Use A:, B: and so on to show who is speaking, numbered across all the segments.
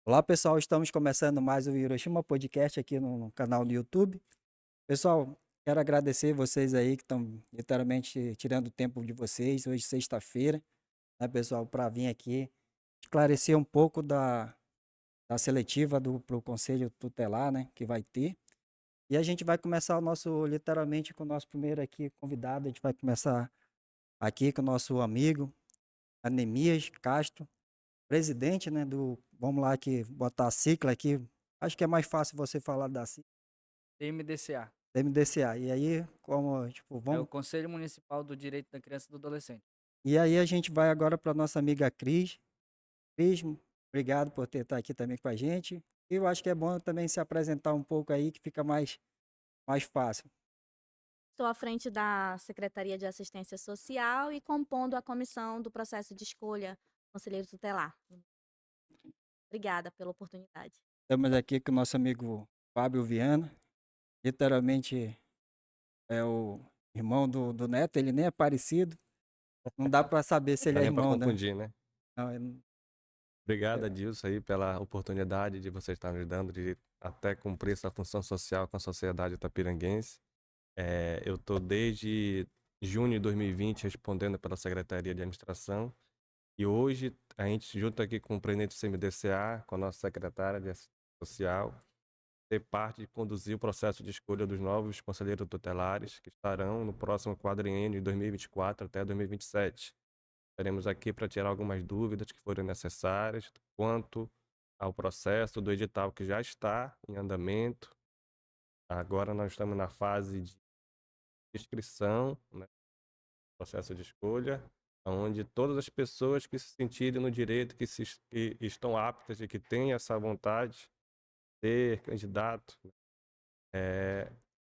A: Olá, pessoal. Estamos começando mais o Hiroshima Podcast aqui no canal do YouTube. Pessoal, quero agradecer vocês aí que estão literalmente tirando o tempo de vocês, hoje sexta-feira, né, pessoal, para vir aqui esclarecer um pouco da seletiva para o Conselho Tutelar, né, que vai ter. E a gente vai começar literalmente, com o nosso primeiro aqui convidado. A gente vai começar aqui com o nosso amigo Anemias Castro, presidente, né, vamos lá aqui, botar a sigla aqui, acho que é mais fácil você falar da sigla,
B: MDCA,
A: da MDCA. E aí, como, tipo,
B: é o
A: vamos.
B: Conselho Municipal do Direito da Criança e do Adolescente.
A: E aí a gente vai agora para nossa amiga Cris. Cris, obrigado por ter estar aqui também com a gente. E eu acho que é bom também se apresentar um pouco aí, que fica mais fácil.
C: Estou à frente da Secretaria de Assistência Social e compondo a comissão do processo de escolha conselheiro tutelar. Obrigada pela oportunidade.
A: Estamos aqui com o nosso amigo Fábio Viana, literalmente é o irmão do Neto, ele nem é parecido, não dá para saber se ele
D: Dá
A: é
D: nem para
A: irmão, né?
D: confundir, né.
A: Não,
D: Obrigado, Adilson, aí, pela oportunidade de você estar nos dando de até cumprir essa função social com a sociedade itapiranguense. Eu estou desde junho de 2020 respondendo pela Secretaria de Administração e hoje a gente junto aqui com o presidente do CMDCA, com a nossa secretária de Assistência Social, ter parte de conduzir o processo de escolha dos novos conselheiros tutelares que estarão no próximo quadriênio de 2024 até 2027. Estaremos aqui para tirar algumas dúvidas que forem necessárias quanto ao processo do edital que já está em andamento. Agora nós estamos na fase de inscrição, né, processo de escolha, onde todas as pessoas que se sentirem no direito, que estão aptas e que têm essa vontade de ser candidato,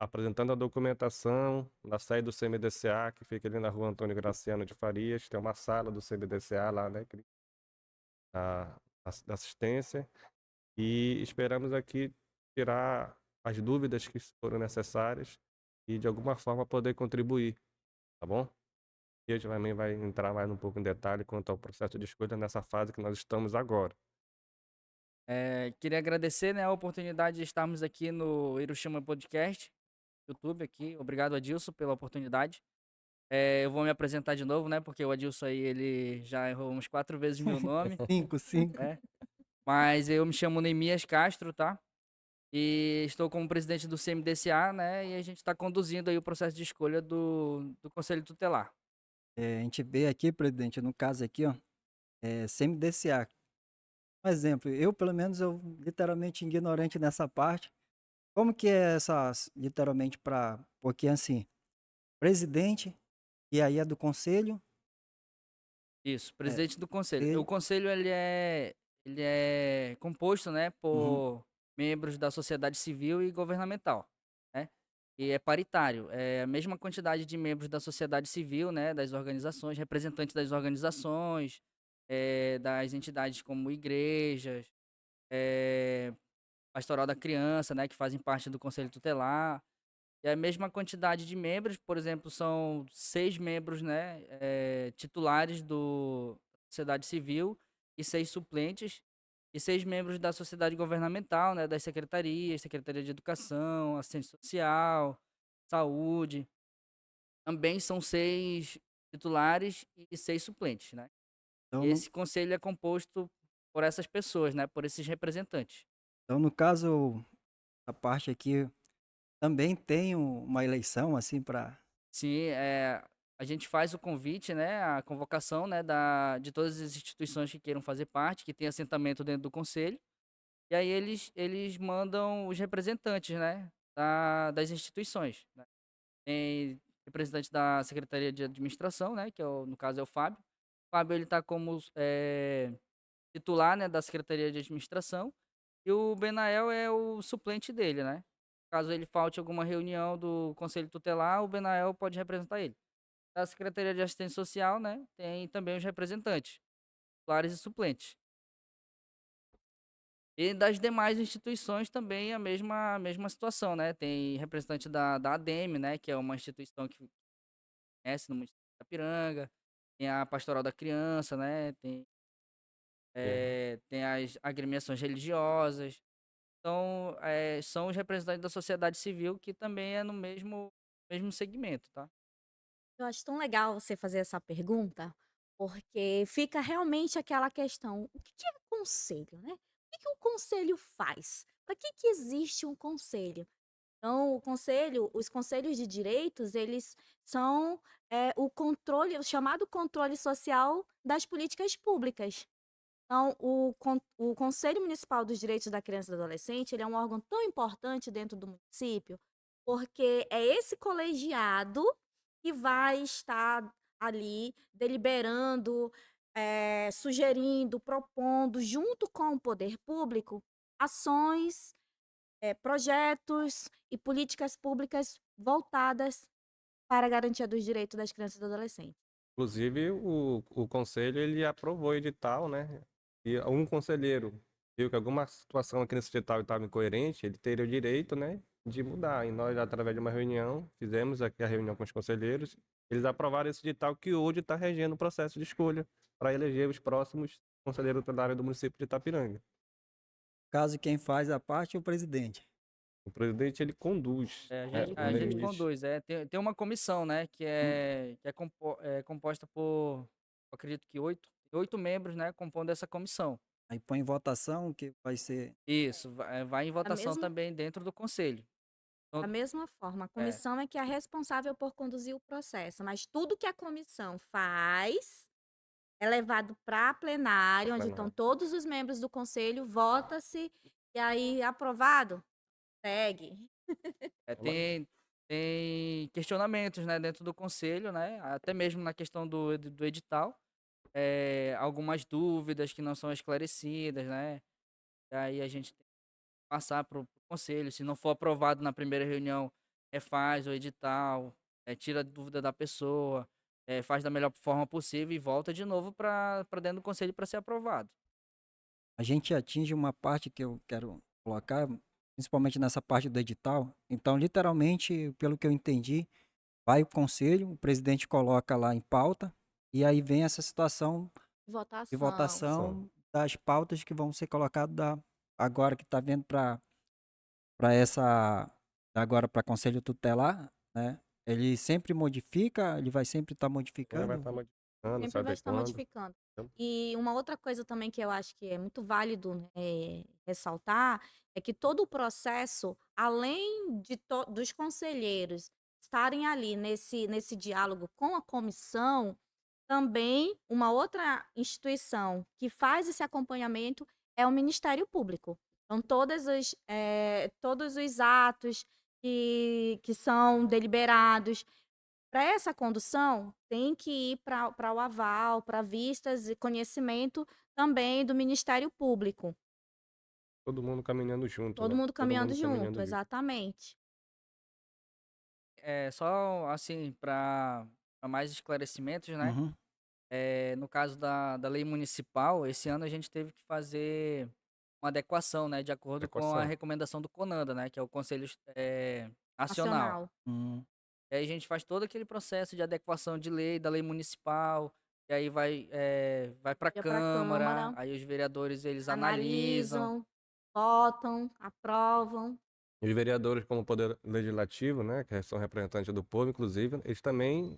D: apresentando a documentação na sede do CMDCA, que fica ali na rua Antônio Graciano de Farias, tem uma sala do CMDCA lá, né, da da assistência, e esperamos aqui tirar as dúvidas que foram necessárias e de alguma forma poder contribuir, tá bom? E hoje também vai entrar mais um pouco em detalhe quanto ao processo de escolha nessa fase que nós estamos agora.
B: Queria agradecer, né, a oportunidade de estarmos aqui no Hiroshima Podcast, YouTube aqui. Obrigado, Adilson, pela oportunidade. Eu vou me apresentar de novo, né, porque o Adilson aí, ele já errou uns 4 vezes meu nome,
A: cinco.
B: né? Mas eu me chamo Neemias Castro, tá? E estou como presidente do CMDCA, né, e a gente está conduzindo aí o processo de escolha do Conselho Tutelar.
A: A gente vê aqui, presidente, no caso aqui, ó, CMDCA. Um exemplo, eu, pelo menos, eu literalmente ignorante nessa parte. Como que é literalmente para, porque assim, presidente, e aí é do conselho,
B: Isso,
A: é,
B: presidente do conselho. O
A: ele,
B: conselho ele é composto, né,
A: uhum,
B: por membros da sociedade civil e governamental, né? E é paritário, é a mesma quantidade de membros da sociedade civil, né, das organizações, representantes das organizações, das entidades como igrejas, eh, pastoral da criança, né, que fazem parte do conselho tutelar. E a mesma quantidade de membros, por exemplo, são 6 membros, né, titulares do sociedade civil e 6 suplentes, e 6 membros da sociedade governamental, né, das secretarias, Secretaria de Educação, Assistência Social, Saúde. Também são 6 titulares e 6 suplentes, né.
A: então,
B: E esse conselho é composto por essas pessoas, né, por esses representantes.
A: no caso, a parte aqui também tem uma eleição, assim, para.
B: Sim, a gente faz o convite, né, a convocação, né, de todas as instituições que queiram fazer parte, que tem assentamento dentro do conselho, e aí eles mandam os representantes, né, das instituições, né. Tem representante da Secretaria de Administração, né, que no caso é o Fábio. O Fábio ele está como, titular, né, da Secretaria de Administração, e o Benael é o suplente dele, né. Caso ele falte alguma reunião do conselho tutelar, o Benael pode representar ele. Da Secretaria de Assistência Social, né, tem também os representantes, titulares e suplentes. E das demais instituições também a mesma situação, né, tem representante da ADEME, né, que é uma instituição que conhece no município de Ipiranga, tem a Pastoral da Criança, né, tem tem as agremiações religiosas. Então, são os representantes da sociedade civil que também é no mesmo segmento, tá?
C: Eu acho tão legal você fazer essa pergunta, porque fica realmente aquela questão: o que que é conselho, né? O que que o conselho faz? Para que existe um conselho? Então, os conselhos de direitos, eles são o controle, o chamado controle social das políticas públicas. Então, o Conselho Municipal dos Direitos da Criança e do Adolescente, ele é um órgão tão importante dentro do município, porque é esse colegiado que vai estar ali deliberando, sugerindo, propondo, junto com o poder público, ações, projetos e políticas públicas voltadas para a garantia dos direitos das crianças e do adolescente.
D: Inclusive, o conselho ele aprovou o edital, né? E um conselheiro viu que alguma situação aqui nesse edital estava incoerente, ele teria o direito, né, de mudar. E nós, através de uma reunião, fizemos aqui a reunião com os conselheiros, eles aprovaram esse edital que hoje está regendo o processo de escolha para eleger os próximos conselheiros tutelários do município de Itapiranga.
A: Caso quem faz a parte é o presidente.
D: O presidente, ele conduz,
B: A
D: né,
B: gente,
D: o
B: a gente
D: mês.
B: conduz. Tem uma comissão, né, que é composta por, acredito que oito membros, né, compondo essa comissão.
A: Aí põe em votação que vai ser.
B: Isso, vai em
C: Da
B: votação
C: mesma,
B: também dentro do conselho.
C: da
B: Então,
C: mesma forma, a
B: é,
C: comissão é que é responsável por conduzir o processo, mas tudo que a comissão faz é levado para plenário, onde estão todos os membros do conselho, vota-se, e aí aprovado, segue.
B: tem questionamentos, né, dentro do conselho, né, até mesmo na questão do edital, algumas dúvidas que não são esclarecidas, né, e aí a gente tem que passar para o conselho, se não for aprovado na primeira reunião, refaz o edital, tira a dúvida da pessoa, faz da melhor forma possível e volta de novo para dentro do conselho para ser aprovado.
A: A gente atinge uma parte que eu quero colocar, principalmente nessa parte do edital. Então, literalmente, pelo que eu entendi, vai o conselho, o presidente coloca lá em pauta, e aí vem essa situação de
C: Votação.
A: votação das pautas que vão ser colocadas agora que está vendo para essa agora para conselho tutelar, né? Ele sempre modifica, ele vai sempre estar
D: Ele vai
A: modificando.
D: estar modificando, se
C: Sempre vai estar
D: adequando.
C: modificando. E uma outra coisa também que eu acho que é muito válido, né, ressaltar, é que todo o processo, além dos conselheiros estarem ali nesse diálogo com a comissão, também uma outra instituição que faz esse acompanhamento é o Ministério Público. Então, todos os atos que são deliberados, para essa condução, tem que ir para o aval, para vistas e conhecimento também do Ministério Público.
D: Todo mundo caminhando junto,
C: Todo
D: né?
C: mundo caminhando junto,
D: junto.
C: exatamente.
B: Só assim, para mais esclarecimentos, né?
A: Uhum.
B: No caso da lei municipal, esse ano a gente teve que fazer uma adequação, né? De acordo com a
D: Adequação.
B: recomendação do CONANDA, né? Que é o Conselho Nacional.
C: Nacional.
B: E aí a gente faz todo aquele processo de adequação de lei, da lei municipal, e aí vai para a
C: Ia pra
B: Câmara,
C: Câmara,
B: aí os vereadores eles analisam.
C: analisam, votam, aprovam.
D: E os vereadores, como poder legislativo, né, que são representantes do povo, inclusive, eles também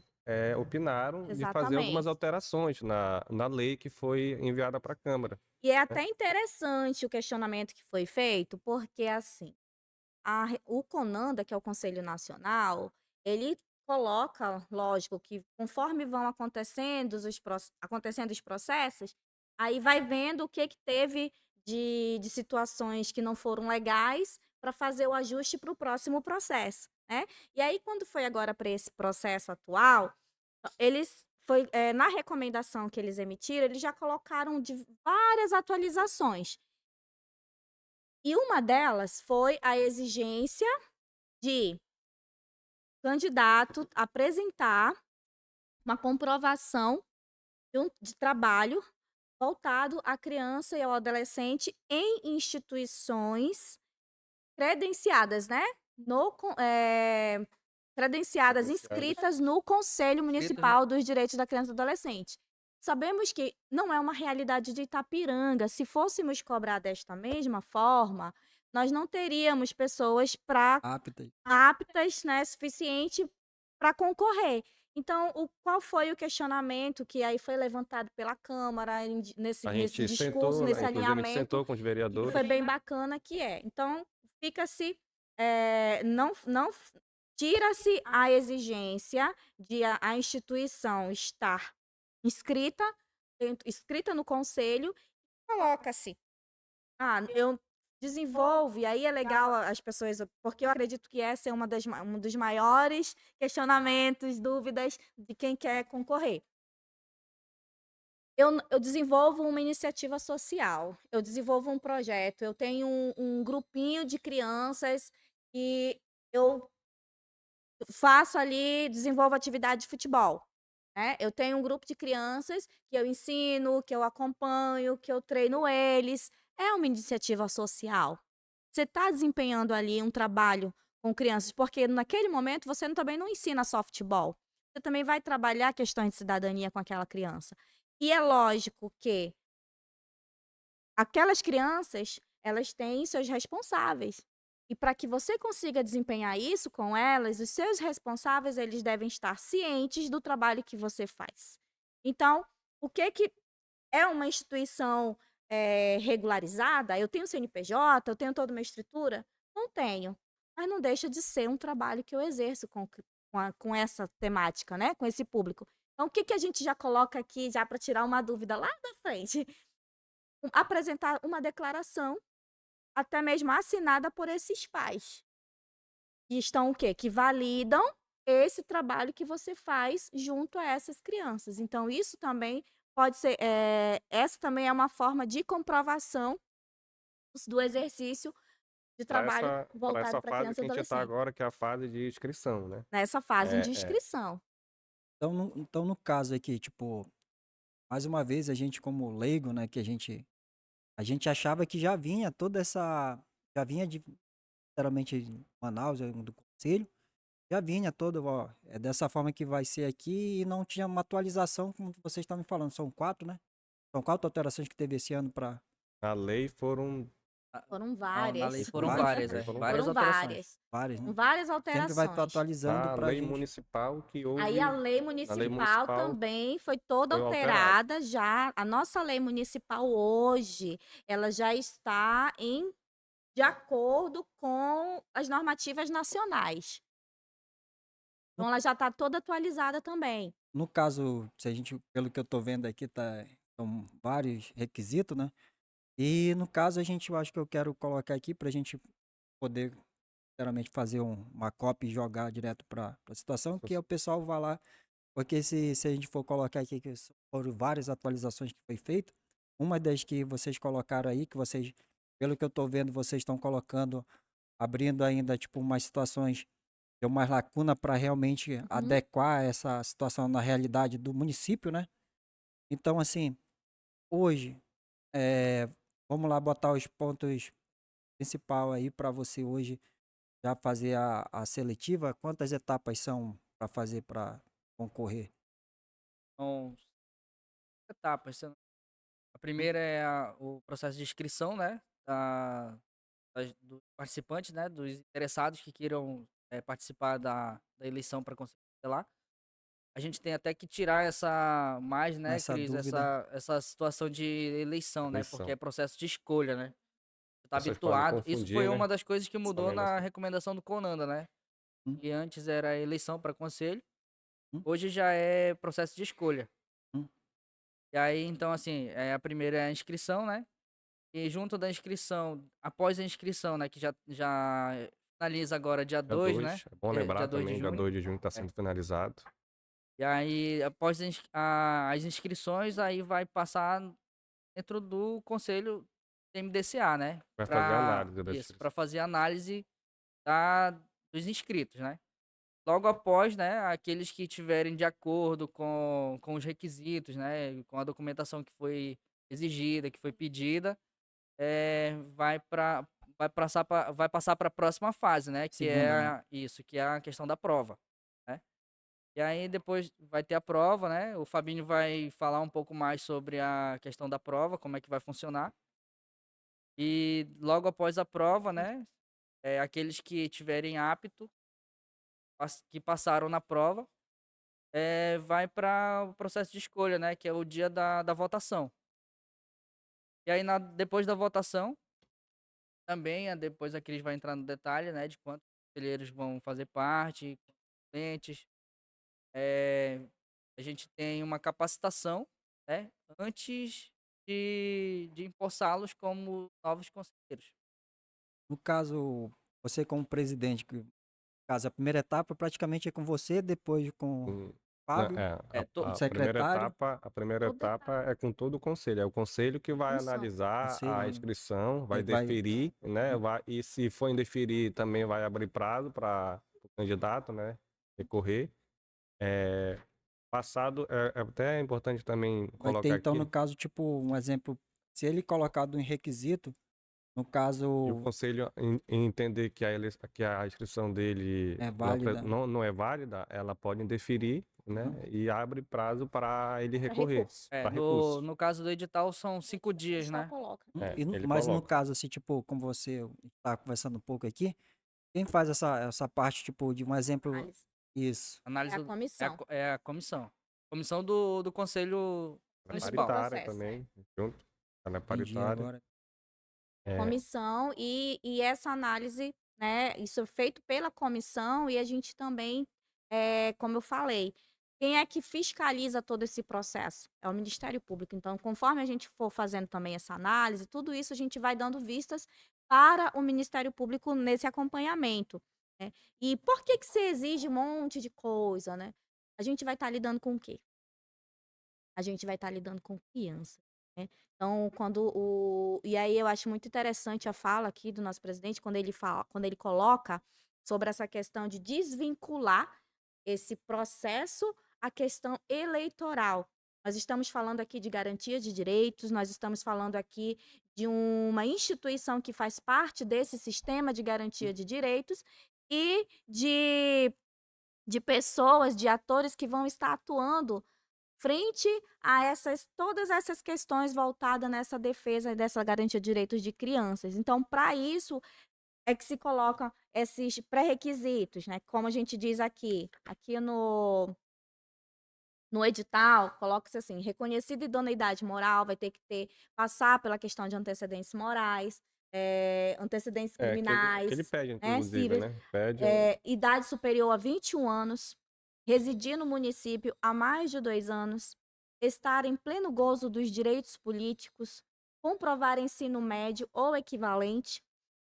D: opinaram de fazer algumas
C: Exatamente.
D: alterações na lei que foi enviada para a Câmara.
C: E é até interessante o questionamento que foi feito, porque assim, o CONANDA, que é o Conselho Nacional, ele coloca, lógico, que conforme vão acontecendo os processos, aí vai vendo o que teve de situações que não foram legais para fazer o ajuste para o próximo processo, né? E aí, quando foi agora para esse processo atual, na recomendação que eles emitiram, eles já colocaram várias atualizações. E uma delas foi a exigência de candidato apresentar uma comprovação de trabalho voltado à criança e ao adolescente em instituições credenciadas, né? Credenciadas, inscritas no Conselho Municipal dos Direitos da Criança e do Adolescente. sabemos que não é uma realidade de Itapiranga. Se fôssemos cobrar desta mesma forma, nós não teríamos pessoas
A: Aptas.
C: aptas, né, suficiente para concorrer. Então, qual foi o questionamento que aí foi levantado pela Câmara nesse,
D: A
C: nesse
D: gente
C: discurso,
D: sentou, né?
C: nesse
D: Inclusive a gente
C: alinhamento,
D: sentou com os
C: e
D: vereadores.
C: foi bem bacana que é. Então, fica-se, não tira-se a exigência de a instituição estar inscrita, inscrita no conselho, coloca-se eu desenvolvo, e aí é legal as pessoas, porque eu acredito que essa é um dos maiores questionamentos, dúvidas de quem quer concorrer. Eu desenvolvo uma iniciativa social, eu desenvolvo um projeto, eu tenho um grupinho de crianças que eu faço ali, desenvolvo atividade de futebol, né? Eu tenho um grupo de crianças que eu ensino, que eu acompanho, que eu treino eles. É uma iniciativa social. Você está desempenhando ali um trabalho com crianças, porque naquele momento você também não ensina só futebol. Você também vai trabalhar questões de cidadania com aquela criança. E é lógico que aquelas crianças, elas têm seus responsáveis. E para que você consiga desempenhar isso com elas, os seus responsáveis, eles devem estar cientes do trabalho que você faz. Então, o que é uma instituição regularizada? Eu tenho CNPJ, eu tenho toda uma estrutura? Não tenho. Mas não deixa de ser um trabalho que eu exerço com essa temática, né? Com esse público. Então, o que a gente já coloca aqui, já para tirar uma dúvida lá da frente? Apresentar uma declaração, até mesmo assinada por esses pais. Que estão o quê? Que validam esse trabalho que você faz junto a essas crianças. Então, isso também pode ser, essa também é uma forma de comprovação do exercício de trabalho
D: Para
C: voltado
D: essa
C: para
D: fase
C: criança
D: que
C: e
D: a gente está
C: adolescente.
D: agora, que é a fase de inscrição, né?
C: Nessa fase de
D: É,
C: inscrição.
A: Então, no caso aqui, tipo, mais uma vez, a gente como leigo, né, que a gente achava que já vinha toda essa, já vinha de, literalmente, de Manaus, do conselho, já vinha todo, ó, é dessa forma que vai ser aqui e não tinha uma atualização, como vocês estão me falando, são 4, né? São 4 alterações que teve esse ano para
D: a lei foram
C: Foram
B: Não, na lei
C: várias.
B: foram
A: várias,
B: várias,
D: Aí foram
B: várias
C: Foram
D: várias.
B: alterações.
C: várias.
A: várias,
C: Com
A: né?
C: várias
A: Sempre vai estar
C: alterações.
A: atualizando
D: A
A: pra
D: lei
A: gente.
D: municipal que
C: Aí a
D: houve,
C: lei
D: na lei
C: municipal
D: municipal
C: também foi toda
D: foi alterado.
C: alterada já. A nossa lei municipal hoje, ela já está de acordo com as normativas nacionais.
A: No,
C: Então ela já está toda atualizada também.
A: no caso, se a gente, pelo que eu tô vendo aqui, são vários requisitos, né? E no caso, eu acho que eu quero colocar aqui pra gente poder, literalmente, fazer uma cópia e jogar direto para a situação, que o pessoal vai lá, porque se a gente for colocar aqui que foram várias atualizações que foi feita, uma das que vocês colocaram aí, que vocês, pelo que eu tô vendo, vocês estão colocando, abrindo ainda, tipo, umas situações, tem umas lacuna para realmente adequar essa situação na realidade do município, né? Então, assim, hoje, é, vamos lá botar os pontos principal aí para você hoje já fazer a seletiva. Quantas etapas são para fazer para concorrer?
B: São etapas. A primeira é o processo de inscrição, né? Dos participantes, né? Dos interessados que queiram participar da eleição para conselho tutelar. A gente tem até que tirar essa mais, né,
A: Essa
B: Cris,
A: dúvida.
B: essa situação de eleição, né? Porque
D: Eleição.
B: é processo de escolha, né? Você tá
D: Vocês podem
B: habituado. Isso foi
D: confundir,
B: uma
D: né?
B: das coisas que mudou
D: Também
B: na
D: nessa.
B: recomendação do Conanda, né?
A: Hum,
B: E antes era eleição para conselho,
A: hum,
B: hoje já é processo de escolha.
A: hum.
B: E aí, então, assim, a primeira é a inscrição, né? E junto da inscrição, após a inscrição, né, que já finaliza agora dia
D: Dia
B: 2, né?
D: 2. É bom
B: Dia
D: lembrar
B: 2 de
D: também, dia
B: junho.
D: 2 de junho está
B: É.
D: sendo finalizado.
B: E aí, após as inscrições, aí vai passar dentro do conselho MDCA, né?
D: Vai fazer a análise das
B: Isso, para
D: inscrições.
B: fazer a análise dos inscritos, né? Logo após, né, aqueles que tiverem de acordo com os requisitos, né, com a documentação que foi exigida, que foi pedida, vai passar para a próxima fase, né, que é
A: Segunda, né?
B: isso, que é a questão da prova, né? E aí depois vai ter a prova, né? O Fabinho vai falar um pouco mais sobre a questão da prova, como é que vai funcionar. E logo após a prova, né? Aqueles que tiverem apto, que passaram na prova, vai para o processo de escolha, né? Que é o dia da votação. E aí depois da votação, também, depois a Cris vai entrar no detalhe, né? De quantos conselheiros vão fazer parte, clientes. A gente tem uma capacitação, né? Antes de empossá-los como novos conselheiros.
A: No caso, você como presidente, que, no caso, a primeira etapa praticamente é com você, depois com o
D: Hum, né,
A: Fábio,
B: É,
A: o
D: a
A: secretário,
D: primeira
C: Tudo é
D: etapa é com todo o conselho. É o conselho que vai
C: comissão.
D: analisar a
A: conselho,
D: inscrição, vai
A: e vai.
D: deferir, né? E se for indeferir, também vai abrir prazo para o candidato, né? Recorrer. É, passado, é até importante também
A: Vai ter,
D: colocar
A: então, no
D: aqui.
A: caso, tipo, um exemplo, se ele colocado em requisito, no
D: E o
A: caso,
D: conselho entender que que a inscrição dele
A: é válida.
D: não é válida, ela pode indeferir, né?
A: Uhum.
D: E abre prazo para ele
C: Para
D: recorrer,
C: recurso.
D: para
B: No,
D: recurso.
B: no caso do edital são 5
C: O
B: dias,
C: edital
B: né?
C: coloca.
D: É, ele
A: Mas no
D: coloca.
A: caso, assim, tipo, como você está conversando um pouco aqui, quem faz essa parte, tipo, de um exemplo,
C: Análise.
A: isso,
C: É a comissão.
B: É a comissão. Comissão do Conselho
D: Ela é
C: Do
B: Municipal.
D: paritária
C: processo.
D: também, junto. Ela é
A: entendi
D: paritária.
A: agora.
D: É,
C: Comissão e essa análise, né? Isso é feito pela comissão e a gente também, como eu falei, quem é que fiscaliza todo esse processo? É o Ministério Público. Então, conforme a gente for fazendo também essa análise, tudo isso a gente vai dando vistas para o Ministério Público nesse acompanhamento, né? E por que que se exige um monte de coisa, né? A gente vai estar lidando com o quê? A gente vai estar lidando com criança, né. Então, e aí eu acho muito interessante a fala aqui do nosso presidente, quando ele coloca sobre essa questão de desvincular esse processo à questão eleitoral. Nós estamos falando aqui de garantia de direitos, nós estamos falando aqui de uma instituição que faz parte desse sistema de garantia de direitos e de pessoas, de atores que vão estar atuando frente a todas essas questões voltadas nessa defesa dessa garantia de direitos de crianças. Então, para isso é que se colocam esses pré-requisitos, né? Como a gente diz aqui no edital, coloca-se assim: reconhecida idoneidade moral, vai ter que passar pela questão de antecedentes morais, antecedentes
D: que ele
C: criminais,
D: pede,
C: né,
D: inclusive,
C: cíveis,
D: né? Pede
C: idade superior a 21 anos, residir no município há mais de 2 anos, estar em pleno gozo dos direitos políticos, comprovar ensino médio ou equivalente,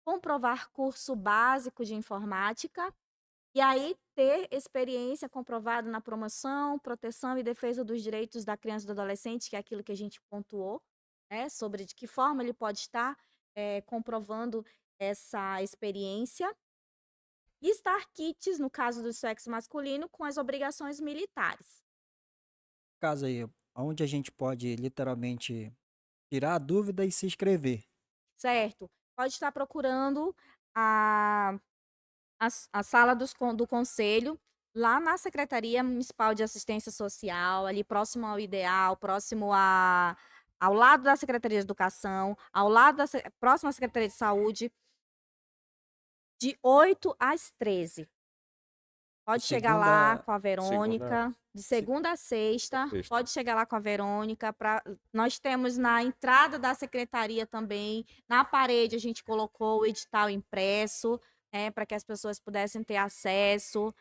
C: comprovar curso básico de informática, e aí ter experiência comprovada na promoção, proteção e defesa dos direitos da criança e do adolescente, que é aquilo que a gente pontuou, né, sobre de que forma ele pode estar, comprovando essa experiência. E estar quites, no caso do sexo masculino, com as obrigações militares.
A: No caso aí, onde a gente pode literalmente tirar a dúvida e se inscrever.
C: Certo? Pode estar procurando a, a sala do conselho, lá na Secretaria Municipal de Assistência Social, ali próximo ao Ideal, ao lado da Secretaria de Educação, ao lado próximo à Secretaria de Saúde, de 8 às 13.
A: De
C: Pode chegar lá
A: segunda,
C: com a
D: segunda,
C: Verônica, de
A: se-
C: segunda a sexta,
D: sexta.
C: pode chegar lá com a Verônica. Nós temos na entrada da secretaria também, na parede a gente colocou o edital impresso, para que as pessoas pudessem ter acesso.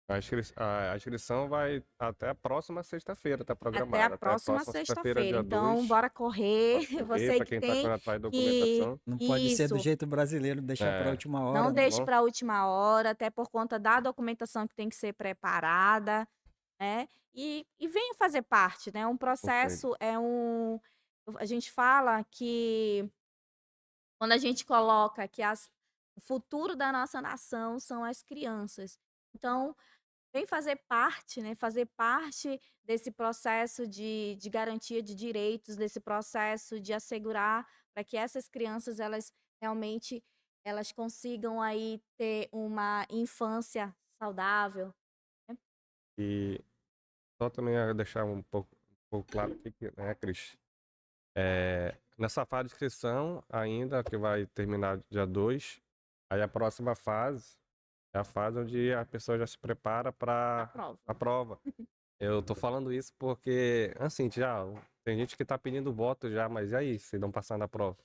D: A inscrição vai até a próxima sexta-feira, está
C: Até a
D: programada. Até a
C: próxima
D: próxima sexta-feira,
C: sexta-feira.
D: dia
C: Então,
D: 2.
C: bora correr.
D: Bora correr
C: Você
D: para
C: que
D: quem está
C: tem
D: correndo atrás da
C: que.
D: documentação.
A: não pode ser do
C: Isso.
A: jeito brasileiro, deixar para a
D: É,
A: última
C: Não
A: hora, né?
D: tá
C: deixe
D: bom?
C: para a última hora, até por conta da documentação que tem que ser preparada, né? E venha fazer parte, né? Um
D: Perfeito.
C: processo a gente fala que quando a gente coloca que o futuro da nossa nação são as crianças. Então, vem fazer parte, né? Fazer parte desse processo de garantia de direitos, desse processo de assegurar para que essas crianças elas realmente elas consigam aí ter uma infância saudável, né?
D: E só também deixar um pouco claro aqui, né, Cris? Nessa fase de inscrição, ainda que vai terminar dia 2, aí a próxima fase é a fase onde a pessoa já se prepara
C: A
D: para
C: prova.
D: a prova. Eu tô falando isso porque, assim, já tem gente que tá pedindo voto já, mas e aí, se não passar na prova?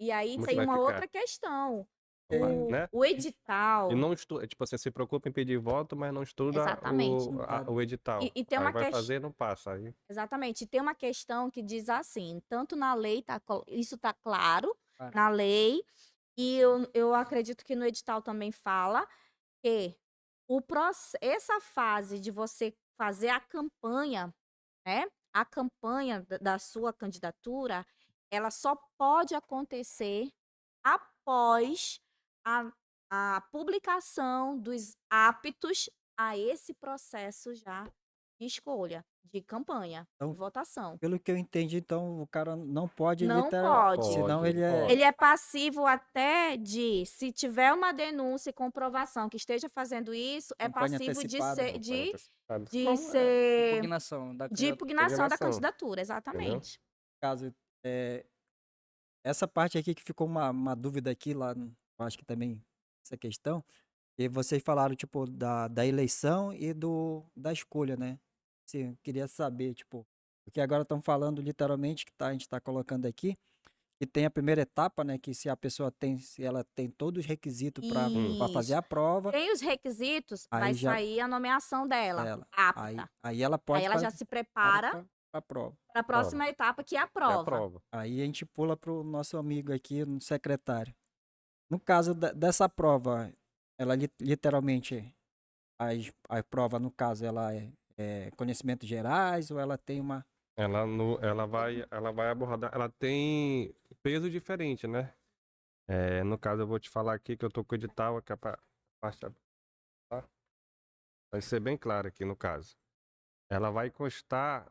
C: E aí
D: Como que
C: tem
D: vai
C: uma
D: ficar?
C: outra questão.
A: É,
D: Né?
C: O
D: E
C: edital,
D: não estuda, tipo assim, se preocupa em pedir voto, mas não estuda
C: exatamente.
A: não tá-
D: o edital.
C: E tem
D: Aí
C: uma
D: vai
C: questão.
D: fazer, não passa. Aí,
C: Exatamente. Tem uma questão que diz assim, tanto na lei, isso está claro
A: Claro.
C: na lei, e eu acredito que no edital também fala que essa fase de você fazer a campanha, né? A campanha da sua candidatura, ela só pode acontecer após a, a publicação dos aptos a esse processo já de escolha, de campanha,
A: Então,
C: de votação.
A: pelo que eu entendi, então o cara não pode
C: Não
A: literal,
C: pode.
A: senão ele é
C: Ele é passivo até de, se tiver uma denúncia e comprovação que esteja fazendo isso, é
A: campanha
C: passivo de
A: antecipada.
C: ser,
D: campanha antecipada.
C: de ser
B: Impugnação da
C: de
B: candidatura.
C: impugnação da
D: Impugnação,
C: candidatura,
D: entendeu?
C: exatamente.
A: Caso, essa parte aqui que ficou uma dúvida aqui lá, eu acho que também essa questão, e vocês falaram, tipo, da eleição e da escolha, né? Sim, eu queria saber, tipo, porque agora estão falando literalmente que a gente está colocando aqui, que tem a primeira etapa, né? Que se a pessoa tem, se ela tem todos os requisitos para fazer
C: Isso.
A: a prova,
C: Tem os requisitos, vai
A: aí já
C: sair a nomeação dela,
A: ela,
C: apta.
A: aí ela
C: Aí
A: pode
C: ela já
A: fazer
C: se prepara
A: a prova.
C: para a
D: Prova.
C: próxima etapa, que é a
D: É a
C: prova.
D: prova.
A: Aí a gente pula pro nosso amigo aqui, no secretário. No caso dessa prova, ela literalmente, a prova, no caso, ela é conhecimentos gerais ou ela tem uma.
D: Ela vai abordar, ela tem peso diferente, né? No caso, eu vou te falar aqui que eu tô com o edital, que é a parte, tá? Vai ser bem claro aqui no caso. Ela vai constar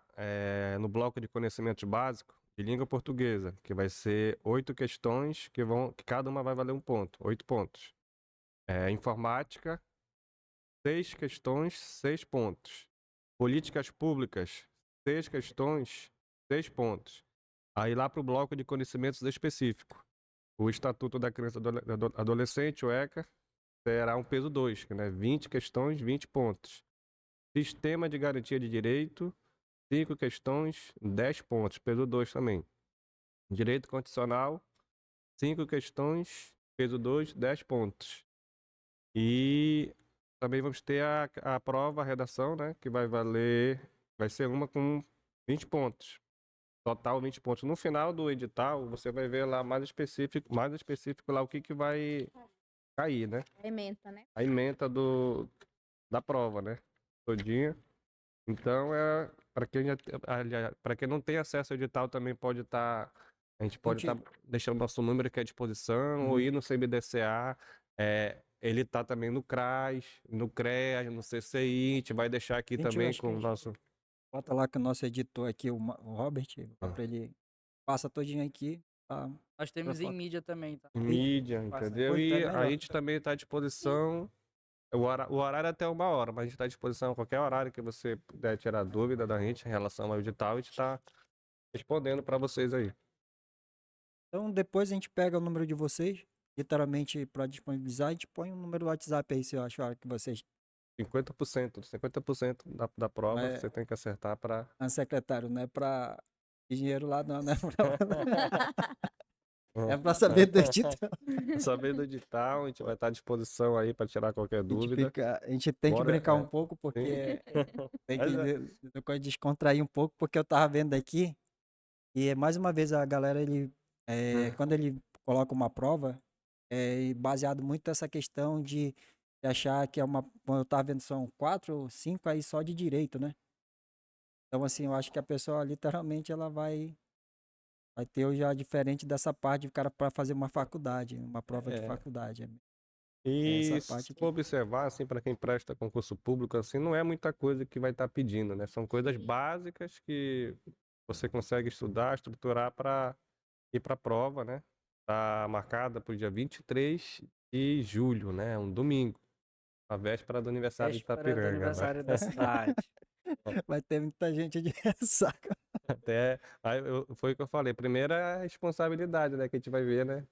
D: no bloco de conhecimentos básicos de língua portuguesa, que vai ser 8 questões que cada uma vai valer 1 ponto, 8 pontos. Informática, 6 questões, 6 pontos. Políticas públicas, 6 questões, 6 pontos. Aí lá para o bloco de conhecimentos específico. O Estatuto da Criança e do Adolescente, o ECA, terá um peso 2, que né, 20 questões, 20 pontos. Sistema de Garantia de Direito, 5 questões, 10 pontos, peso 2 também. Direito Constitucional, 5 questões, peso 2, 10 pontos. E também vamos ter a prova, a redação, né, que vai ser uma com 20 pontos. Total 20 pontos. No final do edital, você vai ver lá mais específico lá o que vai cair, né?
C: A ementa, né?
D: A ementa da prova, né? Todinha. Então, para quem não tem acesso ao edital, também pode estar. A gente pode estar deixando nosso número aqui à disposição, ou ir no CBDCA. Ele está também no CRAS, no CREAS, no CCI. A gente vai deixar aqui
A: Gente, eu
D: também
A: acho que
D: com o nosso.
A: bota lá que o nosso editor aqui, o Robert, para ele passa todinho aqui. Tá,
B: Nós temos em
A: foto.
B: mídia também, tá?
D: Mídia,
B: Passa.
D: entendeu?
A: Pois, então é
D: E a
A: melhor.
D: gente também está à disposição. O horário é até 1 hora, mas a gente está à disposição a qualquer horário que você puder tirar dúvida da gente em relação ao edital, a gente está respondendo para vocês aí.
A: Então depois a gente pega o número de vocês, literalmente para disponibilizar, a gente põe um número do WhatsApp aí, se eu achar que vocês.
D: 50% da prova
A: Mas,
D: você tem que acertar para.
A: secretário, não é para dinheiro lá, não, né? É para saber do edital.
D: Saber do edital, a gente vai estar à disposição aí para tirar qualquer dúvida.
A: A gente tem que
D: Bora,
A: brincar um pouco,
D: sim.
A: porque tem
D: Mas
A: que descontrair um pouco, porque eu tava vendo aqui, e mais uma vez a galera, quando ele coloca uma prova, é baseado muito nessa questão de achar que é uma. Quando eu tava vendo, são 4 ou 5 aí só de direito, né? Então, assim, eu acho que a pessoa literalmente ela vai ter já diferente dessa parte de cara para fazer uma faculdade, uma prova de
D: É.
A: faculdade.
D: E
A: Essa
D: se
A: parte aqui.
D: for observar, assim, para quem presta concurso público, assim, não é muita coisa que vai estar pedindo, né? São coisas básicas que você consegue estudar, estruturar para ir para a prova, né? Tá marcada para o dia 23 de julho, né? Um domingo. A véspera do aniversário de
B: Véspera do
D: Itapiranga, vai.
B: aniversário da cidade.
A: Vai ter muita gente de ressaca.
D: Até, foi o que eu falei. Primeiro é a responsabilidade, né? Que a gente vai ver, né?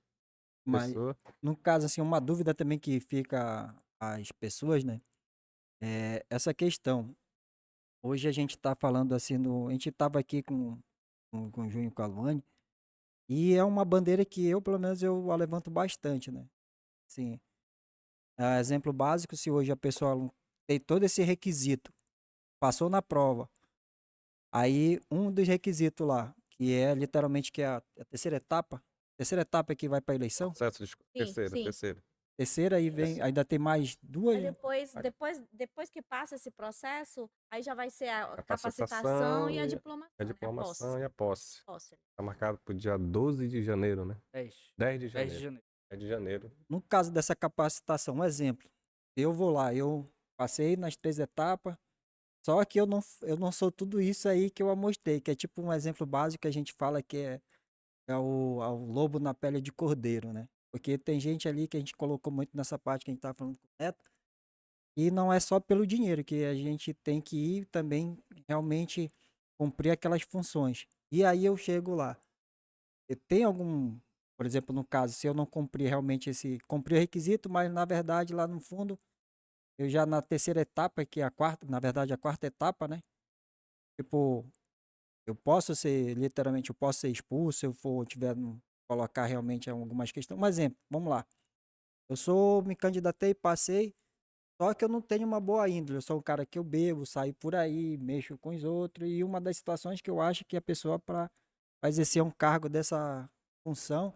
A: Mas,
D: Pessoa.
A: no caso, assim, uma dúvida também que fica às pessoas, né? É essa questão. Hoje a gente tá falando assim, a gente tava aqui com o Junho e com a Luane, e é uma bandeira que eu, pelo menos, eu a levanto bastante, né? Assim, exemplo básico, se hoje a pessoa tem todo esse requisito, passou na prova, aí um dos requisitos lá, que é literalmente que é a terceira etapa é que vai para eleição,
D: Processo de
C: Sim,
D: terceiro,
C: sim.
D: terceiro.
A: terceira aí vem, ainda tem mais
C: Aí
A: duas,
C: depois que passa esse processo, aí já vai ser a capacitação
D: Capacitação
C: e a
D: e a
C: diplomação, né? A
D: diplomação
C: posse.
D: e a posse.
C: Posse.
D: Tá marcado pro dia 12 de janeiro, né?
B: 10.
D: 10 de
B: 10 de
D: janeiro.
B: janeiro.
D: 10 de janeiro.
A: no caso dessa capacitação, um exemplo, eu vou lá, eu passei nas 3 etapas, só que eu não sou tudo isso aí que eu mostrei, que é tipo um exemplo básico que a gente fala que é o lobo na pele de cordeiro, né? Porque tem gente ali que a gente colocou muito nessa parte que a gente tá falando com o Neto, e não é só pelo dinheiro, que a gente tem que ir também realmente cumprir aquelas funções. E aí eu chego lá. E tem algum, por exemplo, no caso, se eu não cumprir realmente cumprir o requisito, mas na verdade lá no fundo, eu já na terceira etapa, que é a quarta, na verdade a quarta etapa, né? Tipo, eu posso ser, literalmente, eu posso ser expulso se eu for, tiver, colocar realmente algumas questões. Um exemplo, vamos lá. Me candidatei, passei, só que eu não tenho uma boa índole. Eu sou um cara que eu bebo, saio por aí, mexo com os outros. E uma das situações que eu acho que a pessoa, para exercer um cargo dessa função,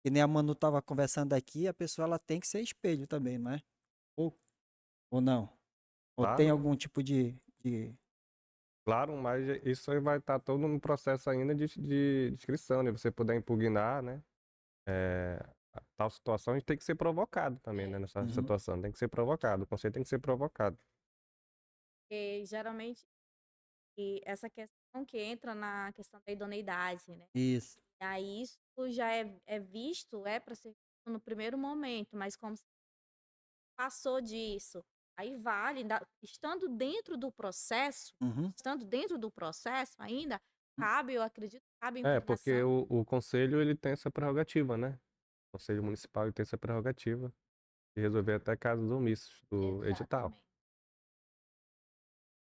A: que nem a Manu tava conversando aqui, a pessoa ela tem que ser espelho também, não é? Ou, ou não? Ou tem
D: Claro,
A: algum tipo de...
D: claro, mas isso aí vai estar todo no processo ainda de inscrição, né? Você puder impugnar, né? É, tal situação, a gente tem que ser provocado também, né? Nessa
A: Uhum.
D: situação, tem que ser provocado. O conceito tem que ser provocado.
C: Porque geralmente essa questão que entra na questão da idoneidade, né?
A: Isso.
C: E aí isso já é visto, é para ser visto no primeiro momento, mas como você passou disso, aí vale, estando
A: Uhum.
C: dentro do processo ainda, cabe, eu acredito, cabe a
D: É, porque
C: impugnação.
D: o conselho, ele tem essa prerrogativa, né? O conselho municipal, ele tem essa prerrogativa de resolver até casos omissos do edital.
C: Exatamente.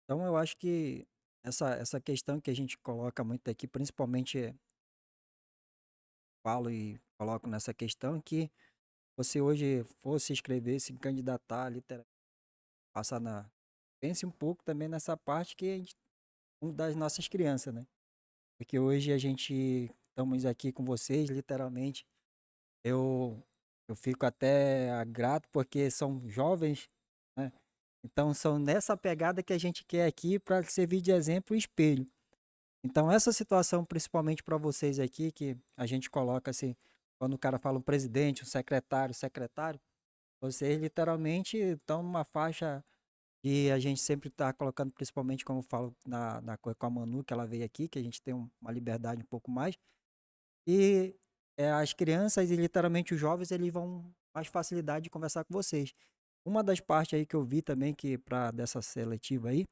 A: Então eu acho que essa questão que a gente coloca muito aqui, principalmente falo e coloco nessa questão, que você hoje fosse inscrever, se candidatar, literalmente, passar na. Pense um pouco também nessa parte que a gente, das nossas crianças, né? Porque hoje a gente estamos aqui com vocês, literalmente. Eu, eu fico até grato porque são jovens, né? Então são nessa pegada que a gente quer aqui para servir de exemplo e espelho. Então essa situação, principalmente para vocês aqui, que a gente coloca assim, quando o cara fala um presidente, um secretário, vocês literalmente estão numa faixa e a gente sempre está colocando, principalmente como eu falo com a Manu, que ela veio aqui, que a gente tem uma liberdade um pouco mais. E as crianças e literalmente os jovens, eles vão mais facilidade de conversar com vocês. Uma das partes aí que eu vi também, que para dessa seletiva aí,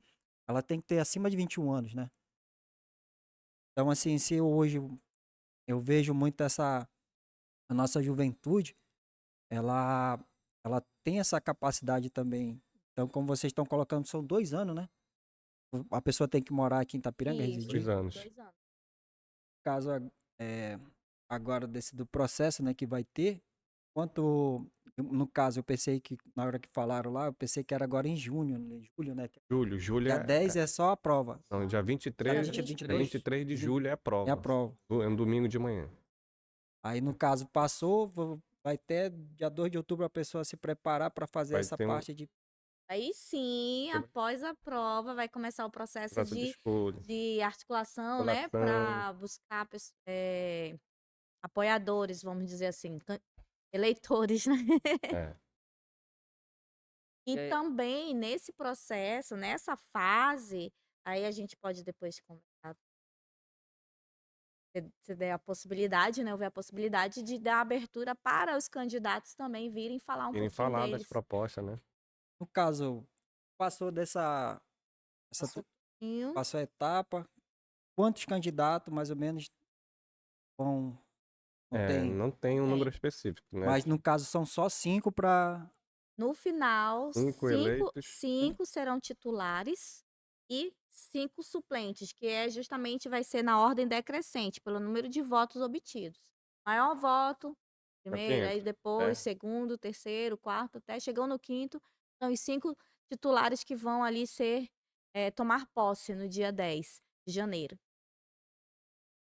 A: ela tem que ter acima de 21 anos, né? Então, assim, se hoje eu vejo muito a nossa juventude, ela, ela tem essa capacidade também. Então, como vocês estão colocando, são 2 anos, né? A pessoa tem que morar aqui em Itapiranga,
C: Isso,
A: residir.
D: 2 anos.
C: 2 anos.
A: Caso é, agora do processo, né, que vai ter, quanto, no caso, eu pensei que, na hora que falaram lá, eu pensei que era agora em junho, né, julho, né?
D: Julho
A: Dia 10 é só a prova.
D: não, dia
C: Dia
D: 23,
C: 23.
D: 23 de
A: Vi-
D: julho é a
A: É a
D: prova.
A: prova.
D: É um domingo de manhã.
A: Aí, no caso, passou, vai ter dia 2 de outubro a pessoa se preparar para fazer
D: Vai
A: essa
D: ter um
A: parte de...
C: Aí sim, após a prova, vai começar o processo
D: processo de
C: de,
D: escolha,
C: de articulação, né?
D: articulação.
C: Para buscar apoiadores, vamos dizer assim, eleitores, né?
D: É.
C: E
B: É,
C: também nesse processo, nessa fase, aí a gente pode depois conversar, se der a possibilidade, né? Houver a possibilidade de dar abertura para os candidatos também virem falar um
D: Irem
C: pouquinho
D: falar das
C: deles.
D: propostas, né?
A: No caso, passou essa
C: Passou tudinho.
A: passou a etapa, quantos candidatos mais ou menos vão, não tem,
D: Não tem um número
C: Tem.
D: específico, né?
A: mas no caso são só 5 para.
C: No final,
D: 5 eleitos.
C: cinco serão titulares e 5 suplentes, que é justamente vai ser na ordem decrescente, pelo número de votos obtidos. Maior voto,
D: É o
C: primeiro, aí
D: quinto.
C: depois,
D: É.
C: segundo, terceiro, quarto, até chegou no quinto. São os 5 titulares que vão ali tomar posse no dia 10 de janeiro.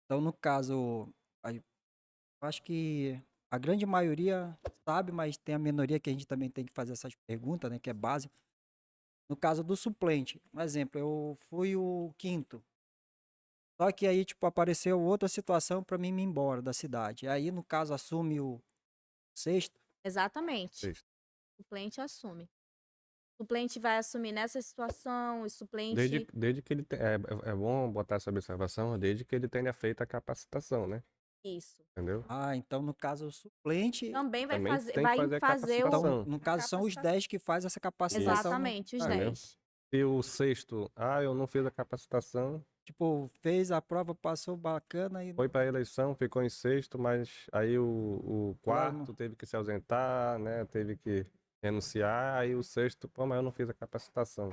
A: Então, no caso, aí, eu acho que a grande maioria sabe, mas tem a minoria que a gente também tem que fazer essas perguntas, né, que é básico. No caso do suplente, um exemplo, eu fui o quinto. Só que aí, tipo, apareceu outra situação para mim ir embora da cidade. Aí, no caso, assume o sexto.
C: Exatamente.
D: Sexto.
C: O suplente assume. O suplente vai assumir nessa situação, o
D: Desde,
C: suplente.
D: desde que ele é bom botar essa observação, desde que ele tenha feito a capacitação, né?
C: Isso.
D: Entendeu?
A: Ah, então, no caso, o suplente.
C: Também
D: Também tem que
C: vai
D: fazer a
C: fazer
A: Então,
D: capacitação.
A: no
C: a
A: caso, são os
C: capacitação.
A: 10 que faz essa capacitação.
C: Exatamente, os
A: Ah,
D: Entendeu?
C: 10.
D: Se o sexto, eu não fiz a capacitação,
A: tipo, fez a prova, passou bacana e
D: foi para a eleição, ficou em sexto, mas aí o
A: agora não.
D: quarto teve que se ausentar, né? Teve que renunciar, aí o sexto, pô, mas eu não fiz a capacitação,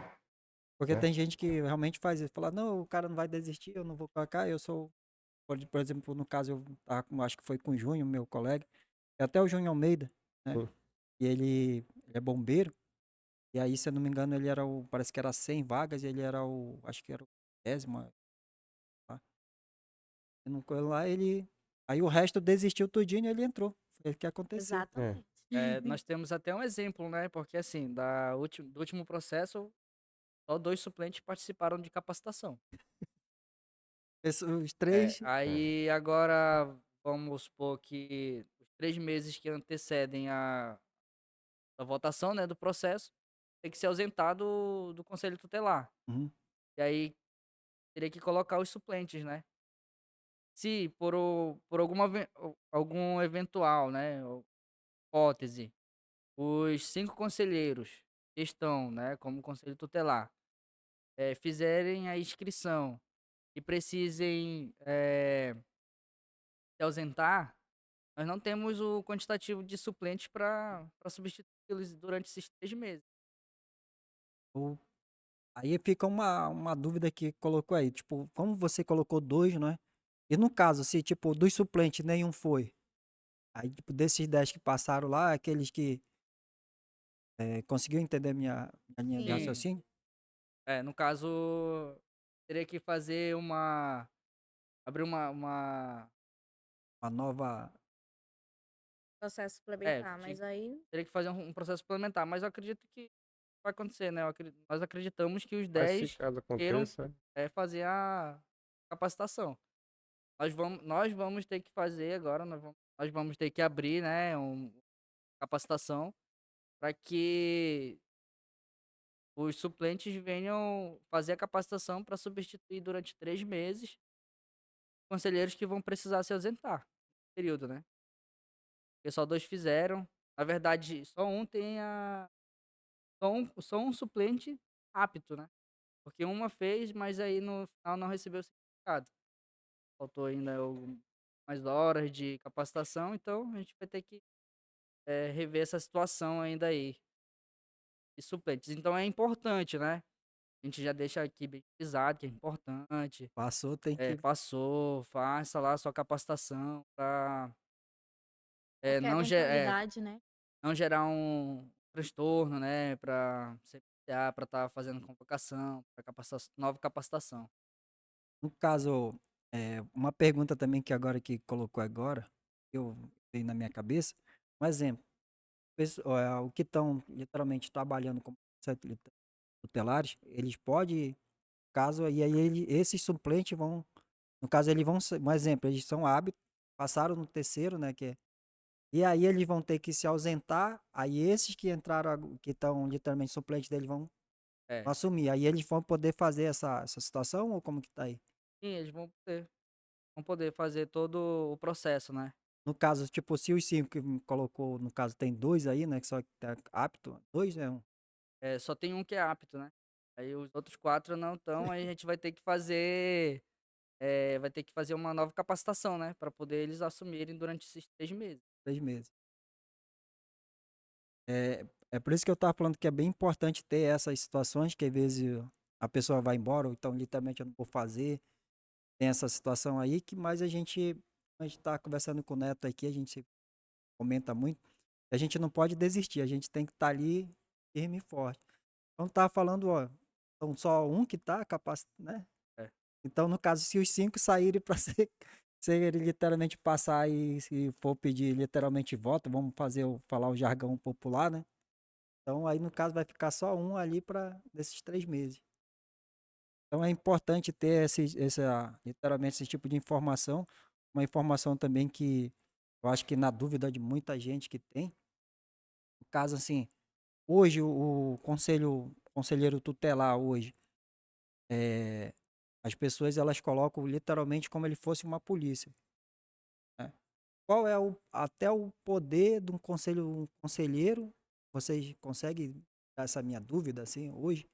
A: Porque
D: né?
A: tem gente que realmente faz isso. Fala, não, o cara não vai desistir, eu não vou colocar, eu sou. Por exemplo, no caso, eu tava acho que foi com o Júnior, meu colega, e até o Júnior Almeida, né?
D: Sim.
A: E ele é bombeiro. E aí, se eu não me engano, ele era o. Parece que era 100 vagas e ele era o. Acho que era o 10º. Tá? E não foi lá, ele. Aí o resto desistiu tudinho e ele entrou. Foi o que aconteceu.
D: É.
C: Exatamente.
B: Nós temos até um exemplo, né? Porque assim, do último processo, só 2 suplentes participaram de capacitação.
A: Os três.
B: Aí agora vamos supor que os 3 meses que antecedem a votação, né, do processo, tem que se ausentar do conselho tutelar.
A: Uhum.
B: E aí teria que colocar os suplentes, né? Se por algum eventual, né, hipótese, os 5 conselheiros que estão, né, como conselho tutelar, fizerem a inscrição e precisem se ausentar, nós não temos o quantitativo de suplentes para substituí-los durante esses 3 meses.
A: O- Aí fica uma dúvida que colocou aí. Tipo, como você colocou dois, né? E no caso, se tipo, dos suplentes nenhum foi. Aí, tipo, desses 10 que passaram lá, aqueles que conseguiu entender minha linha de
C: Sim.
B: Sim.
A: raciocínio?
B: No caso, teria que fazer abrir
A: Uma nova.
C: Processo
B: é,
C: suplementar,
B: ti
C: mas aí.
B: teria que fazer um processo suplementar, mas eu acredito que vai acontecer, né, nós acreditamos que os
D: Mas se
B: 10
D: caso
B: queiram,
D: aconteça,
B: fazer a capacitação. Nós vamos ter que fazer agora, nós vamos ter que abrir, né, capacitação para que os suplentes venham fazer a capacitação para substituir durante 3 meses conselheiros que vão precisar se ausentar nesse período, né. Porque só 2 fizeram. Na verdade, só um suplente apto, né. Porque uma fez, mas aí no final não recebeu o certificado. Faltou ainda mais horas de capacitação, então a gente vai ter que, rever essa situação ainda aí, de suplentes. Então é importante, né, a gente já deixa aqui bem frisado que é importante,
A: Passou, tem que.
B: passou, faça lá a sua capacitação para
C: Qualquer eventualidade, né?
B: não gerar um transtorno, né, para CPA, para estar fazendo convocação, para nova capacitação.
A: No caso, uma pergunta também que agora que colocou agora, eu veio na minha cabeça. Um exemplo, o que estão literalmente trabalhando como tutelares, eles podem, caso, e aí esses suplentes vão, no caso, eles vão, um exemplo, eles são hábitos, passaram no terceiro, né, e aí eles vão ter que se ausentar, aí esses que entraram, que estão literalmente suplentes deles vão
B: É.
A: assumir, aí eles vão poder fazer essa situação, ou como que tá aí?
B: Sim, eles vão poder fazer todo o processo, né.
A: No caso, tipo, se os 5 que colocou, no caso, tem 2 aí, né, que só que tá apto, 2, né, 1.
B: só tem um que é apto, né? Aí os outros 4 não estão, aí a gente vai ter que fazer uma nova capacitação, né? Para poder eles assumirem durante esses 3 meses.
A: 3 meses. É por isso que eu estava falando que é bem importante ter essas situações que às vezes a pessoa vai embora, ou então literalmente eu não vou fazer. Tem essa situação aí que mais a gente tá conversando com o Neto aqui, a gente comenta muito, a gente não pode desistir, a gente tem que estar ali firme e forte. Então tá falando, ó, então só um que tá capaz, né?
B: É.
A: Então, no caso, se os 5 saírem para ser literalmente passar e se for pedir literalmente voto, vamos falar o jargão popular, né? Então aí no caso vai ficar só um ali para desses 3 meses. Então é importante ter literalmente esse tipo de informação, uma informação também que eu acho que na dúvida de muita gente que tem, no caso assim, hoje o conselheiro tutelar hoje, é, as pessoas elas colocam literalmente como ele fosse uma polícia, né? Qual é até o poder de um conselheiro? Vocês conseguem dar essa minha dúvida assim hoje?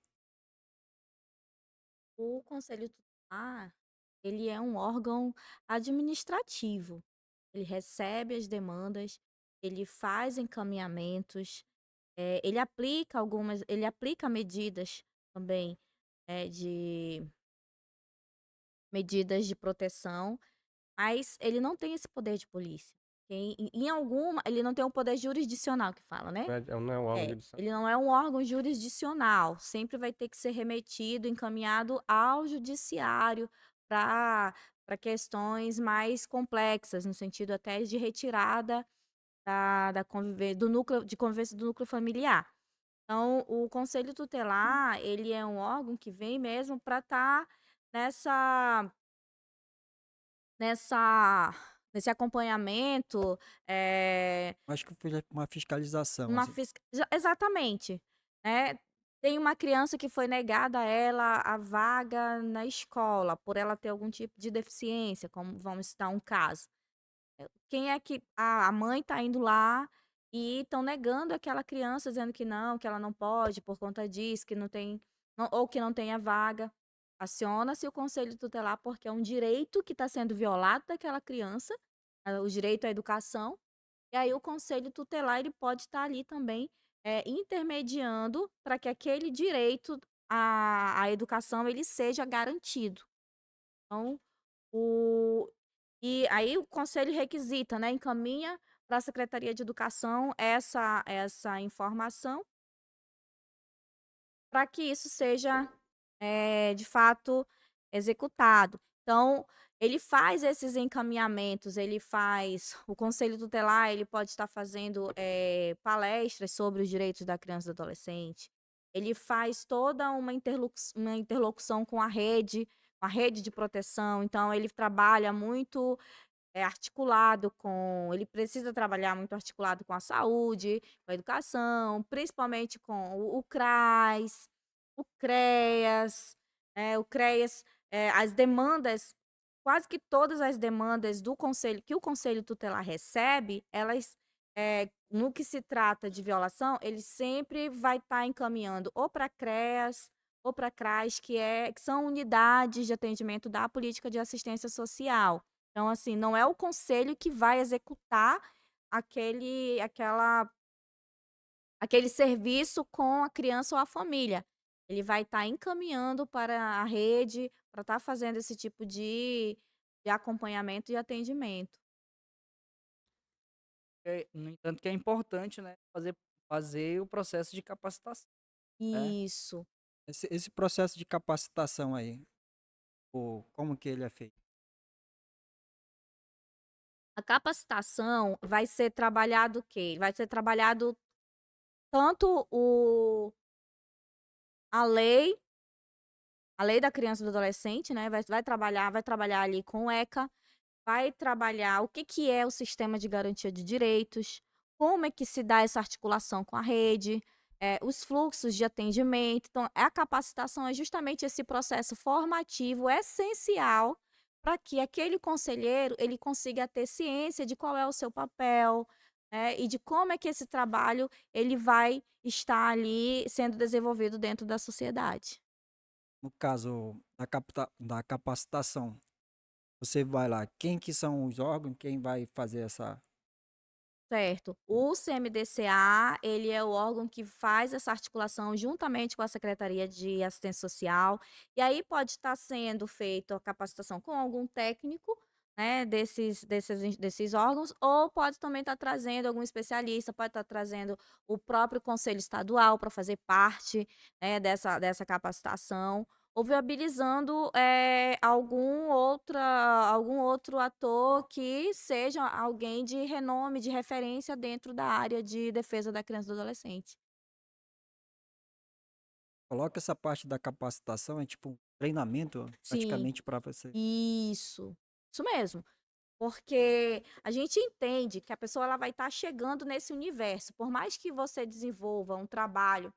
C: O conselho tutelar, ele é um órgão administrativo. Ele recebe as demandas, ele faz encaminhamentos, ele aplica medidas também, de medidas de proteção, mas ele não tem esse poder de polícia. Em alguma, ele não tem o poder jurisdicional que fala, né?
D: Não é um órgão
C: É,
D: judicial.
C: ele não é um órgão jurisdicional, sempre vai ter que ser remetido, encaminhado ao judiciário para questões mais complexas, no sentido até de retirada do núcleo de convivência do núcleo familiar. Então, o conselho tutelar, ele é um órgão que vem mesmo para estar nessa nessa nesse acompanhamento,
A: Acho que foi uma fiscalização,
C: uma
A: assim.
C: fisca exatamente, né. Tem uma criança que foi negada a ela a vaga na escola, por ela ter algum tipo de deficiência, como vamos citar um caso. Quem é que a mãe tá indo lá e estão negando aquela criança, dizendo que ela não pode por conta disso, que não tem ou que não tem a vaga. Aciona-se o conselho tutelar, porque é um direito que está sendo violado daquela criança, o direito à educação, e aí o conselho tutelar ele pode estar ali também, intermediando para que aquele direito à educação ele seja garantido. Então, o e aí o conselho requisita, né, encaminha para a Secretaria de Educação essa informação, para que isso seja, de fato executado. Então, ele faz esses encaminhamentos, o conselho tutelar, ele pode estar fazendo, palestras sobre os direitos da criança e do adolescente. Ele faz toda uma interlocução com a rede de proteção, então ele trabalha muito ele precisa trabalhar muito articulado com a saúde, com a educação, principalmente com o CRAS, o CREAS, o CREAS, as demandas, quase que todas as demandas do conselho que o conselho tutelar recebe, elas, no que se trata de violação, ele sempre vai estar encaminhando ou para CREAS ou para CRAS, que são unidades de atendimento da política de assistência social. Então, assim, não é o conselho que vai executar aquele aquela aquele serviço com a criança ou a família. Ele vai estar encaminhando para a rede, para estar fazendo esse tipo de acompanhamento e atendimento.
B: No entanto que é importante, né, fazer o processo de capacitação, né.
C: Isso.
A: Esse processo de capacitação aí, como que ele é feito?
C: A capacitação vai ser trabalhado o quê? Vai ser trabalhado tanto a lei a lei da criança e do adolescente, né, vai trabalhar ali com o ECA, vai trabalhar o que que é o sistema de garantia de direitos, como é que se dá essa articulação com a rede, os fluxos de atendimento. Então, a capacitação é justamente esse processo formativo essencial para que aquele conselheiro, ele consiga ter ciência de qual é o seu papel, e de como é que esse trabalho ele vai estar ali sendo desenvolvido dentro da sociedade.
A: No caso da capacitação, você vai lá, quem que são os órgãos, quem vai fazer essa.
C: Certo. O CMDCA, ele é o órgão que faz essa articulação juntamente com a Secretaria de Assistência Social, e aí pode estar sendo feita a capacitação com algum técnico, né, desses órgãos, ou pode também estar trazendo algum especialista, pode estar trazendo o próprio Conselho Estadual para fazer parte, né, dessa capacitação, ou viabilizando, algum outro ator que seja alguém de renome, de referência dentro da área de defesa da criança e do adolescente.
A: Coloca essa parte da capacitação, é tipo um treinamento
C: Sim,
A: praticamente para você.
C: isso. Isso mesmo. Porque a gente entende que a pessoa ela vai estar chegando nesse universo. Por mais que você desenvolva um trabalho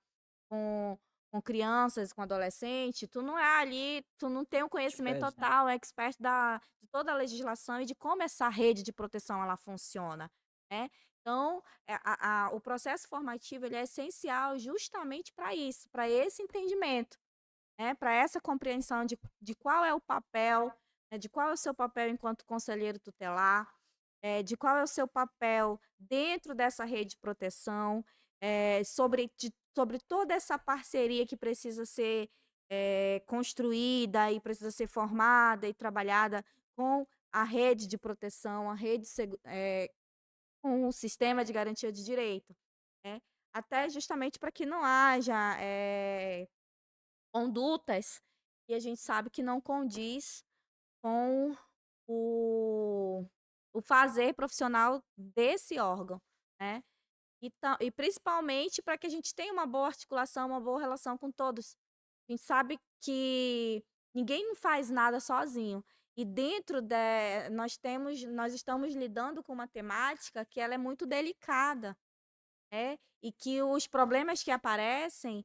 C: com com crianças, com adolescente, tu não é ali, tu não tem o
A: De
C: conhecimento
A: férias, né?
C: total, expert de toda a legislação e de como essa rede de proteção ela funciona, né. Então, o processo formativo ele é essencial justamente para isso, para esse entendimento, né, para essa compreensão de qual é o papel, né, de qual é o seu papel enquanto conselheiro tutelar, de qual é o seu papel dentro dessa rede de proteção, sobre toda essa parceria que precisa ser, construída e precisa ser formada e trabalhada com a rede de proteção, a rede com o sistema de garantia de direito, né. Até justamente para que não haja, condutas que a gente sabe que não condiz com o o fazer profissional desse órgão, né. E principalmente para que a gente tenha uma boa articulação, uma boa relação com todos. A gente sabe que ninguém faz nada sozinho, e dentro nós estamos lidando com uma temática que ela é muito delicada. E que os problemas que aparecem,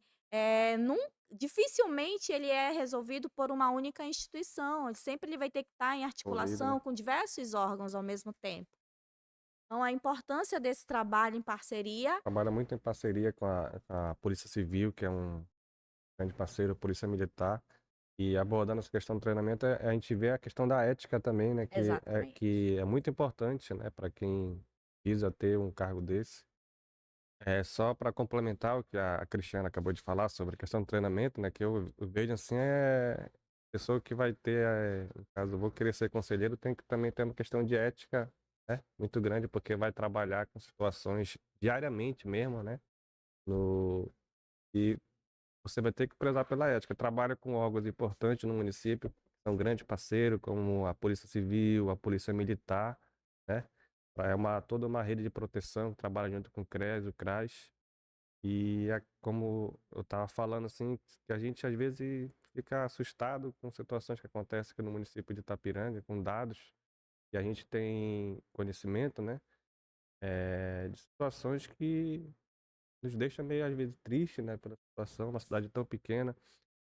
C: nun dificilmente ele é resolvido por uma única instituição, ele vai ter que estar em
D: Envolvido, né?
C: articulação com diversos órgãos ao mesmo tempo. Então a importância desse trabalho em parceria.
D: Trabalha muito em parceria com a Polícia Civil, que é um grande parceiro, Polícia Militar. E abordando essa questão do treinamento, a gente vê a questão da ética também, né?
C: Exatamente.
D: Que é muito importante, né? Para quem visa ter um cargo desse. É só para complementar o que a Cristiana acabou de falar sobre a questão do treinamento, né? Que eu vejo assim, pessoa que vai ter, no caso, eu vou querer ser conselheiro, tem que também ter uma questão de ética, né? Muito grande, porque vai trabalhar com situações diariamente mesmo, né? No, e você vai ter que prezar pela ética. Trabalha com órgãos importantes no município, são grandes parceiros, como a Polícia Civil, a Polícia Militar, né? É toda uma rede de proteção que trabalha junto com o CRES, o CRAS. E é como eu estava falando, assim, que a gente às vezes fica assustado com situações que acontecem aqui no município de Itapiranga, com dados, e a gente tem conhecimento, né, de situações que nos deixa meio às vezes triste, né, pela situação, uma cidade tão pequena,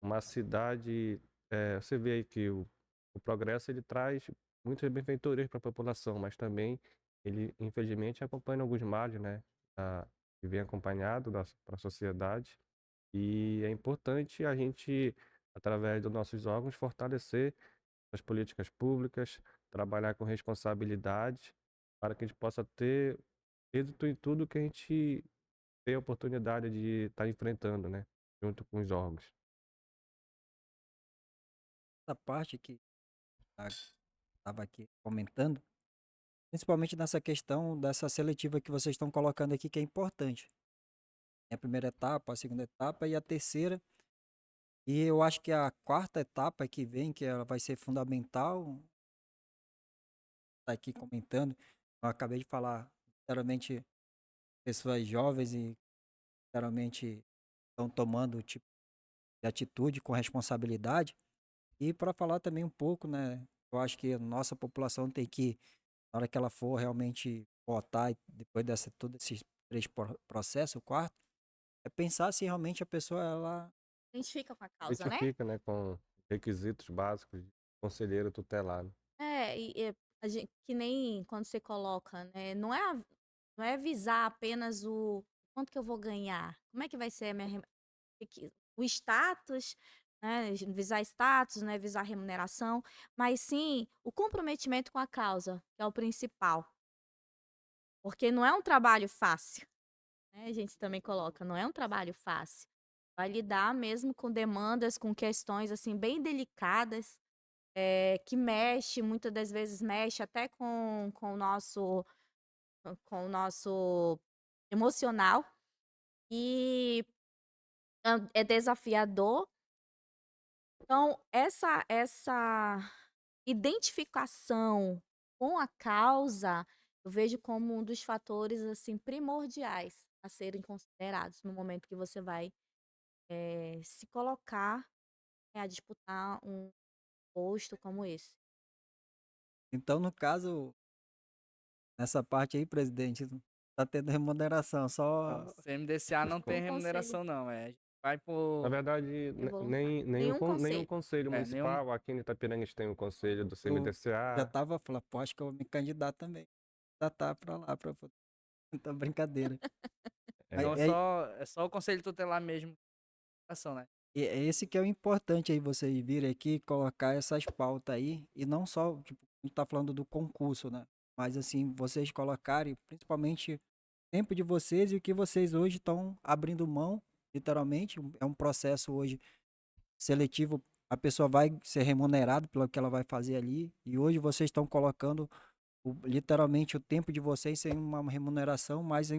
D: uma cidade, você vê aí que o progresso ele traz muitas benfeitorias para a população, mas também ele infelizmente acompanha alguns males, né, que vem acompanhado para a sociedade. E é importante a gente, através dos nossos órgãos, fortalecer as políticas públicas, trabalhar com responsabilidade, para que a gente possa ter êxito em tudo que a gente tem a oportunidade de estar enfrentando, né, junto com os órgãos.
A: Essa parte que estava aqui comentando, principalmente nessa questão dessa seletiva que vocês estão colocando aqui, que é importante. Tem a primeira etapa, a segunda etapa e a terceira. E eu acho que a quarta etapa que vem, que ela vai ser fundamental, tá aqui comentando. Eu acabei de falar, literalmente, pessoas jovens e literalmente estão tomando o tipo de atitude com responsabilidade. E para falar também um pouco, né? Eu acho que a nossa população tem que, na hora que ela for realmente votar, e depois dessa todos esses três processos, o quarto, é pensar se realmente a pessoa ela
C: Identifica com a
D: A
C: causa,
D: gente
C: né?
D: fica, né, com requisitos básicos de conselheiro tutelar, né.
C: A gen que nem quando você coloca, né, Não é visar apenas o quanto que eu vou ganhar, como é que vai ser a minha o status, né, visar status, não é visar remuneração, mas sim o comprometimento com a causa, que é o principal. Porque não é um trabalho fácil, né, a gente também coloca, não é um trabalho fácil. Vai lidar mesmo com demandas, com questões, assim, bem delicadas, que mexe, muitas das vezes mexe até com o nosso emocional e, é desafiador. Então essa identificação com a causa, eu vejo como um dos fatores, assim, primordiais a serem considerados no momento que você vai, se colocar, a disputar um posto como esse.
A: Então, no caso, nessa parte aí, presidente, não tá tendo remuneração,
B: Não,
A: só
B: CMDCA não tem
C: Um conselho
B: remuneração não, a gente vai
D: Na
B: por
D: verdade,
C: é voluntário.
D: nem o
C: Nenhum
D: nem o
C: conselho.
D: conselho
B: nenhum
D: municipal, aqui em Itapiranga a gente tem o conselho do
A: eu já
D: CMDCA.
A: tava falando, pô, acho que eu vou me candidatar também. Candidatar pra lá, pra então, brincadeira. Mas
B: não,
D: É,
B: é só o conselho tutelar mesmo, ação, né.
A: é esse que é o importante aí, vocês virem aqui, colocar essas pautas aí, e não só, tipo, a gente tá falando do concurso, né? Mas assim, vocês colocarem, principalmente, o tempo de vocês e o que vocês hoje estão abrindo mão, literalmente, é um processo hoje seletivo, a pessoa vai ser remunerada pelo que ela vai fazer ali, e hoje vocês estão colocando literalmente o tempo de vocês sem uma remuneração, mas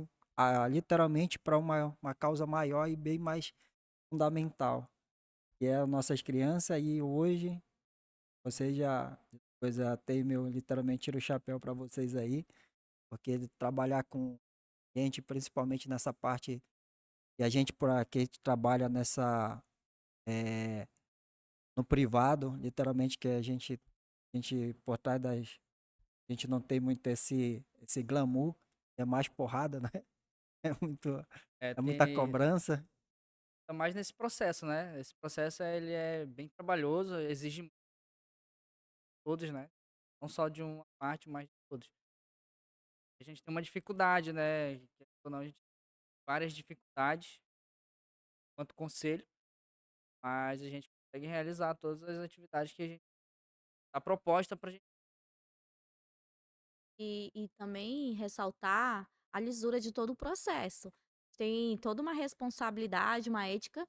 A: literalmente para uma causa maior e bem mais fundamental, que é as nossas crianças, e hoje vocês já, depois até meu, literalmente tiro o chapéu para vocês aí, porque trabalhar com gente, principalmente nessa parte, e a gente, para que trabalha nessa, eh, no privado, literalmente que a gente por trás das, a gente não tem muito esse glamour, é mais porrada, né? É muito,
B: É,
A: é muita
B: tem
A: cobrança.
B: tá mais nesse processo, né, esse processo ele é bem trabalhoso, exige todos, né, não só de uma parte, mas de todos. A gente tem uma dificuldade, né, querendo ou não, a gente tem várias dificuldades quanto conselho, mas a gente consegue realizar todas as atividades que a gente tá proposta pra gente.
C: E também ressaltar a lisura de todo o processo. Tem toda uma responsabilidade, uma ética,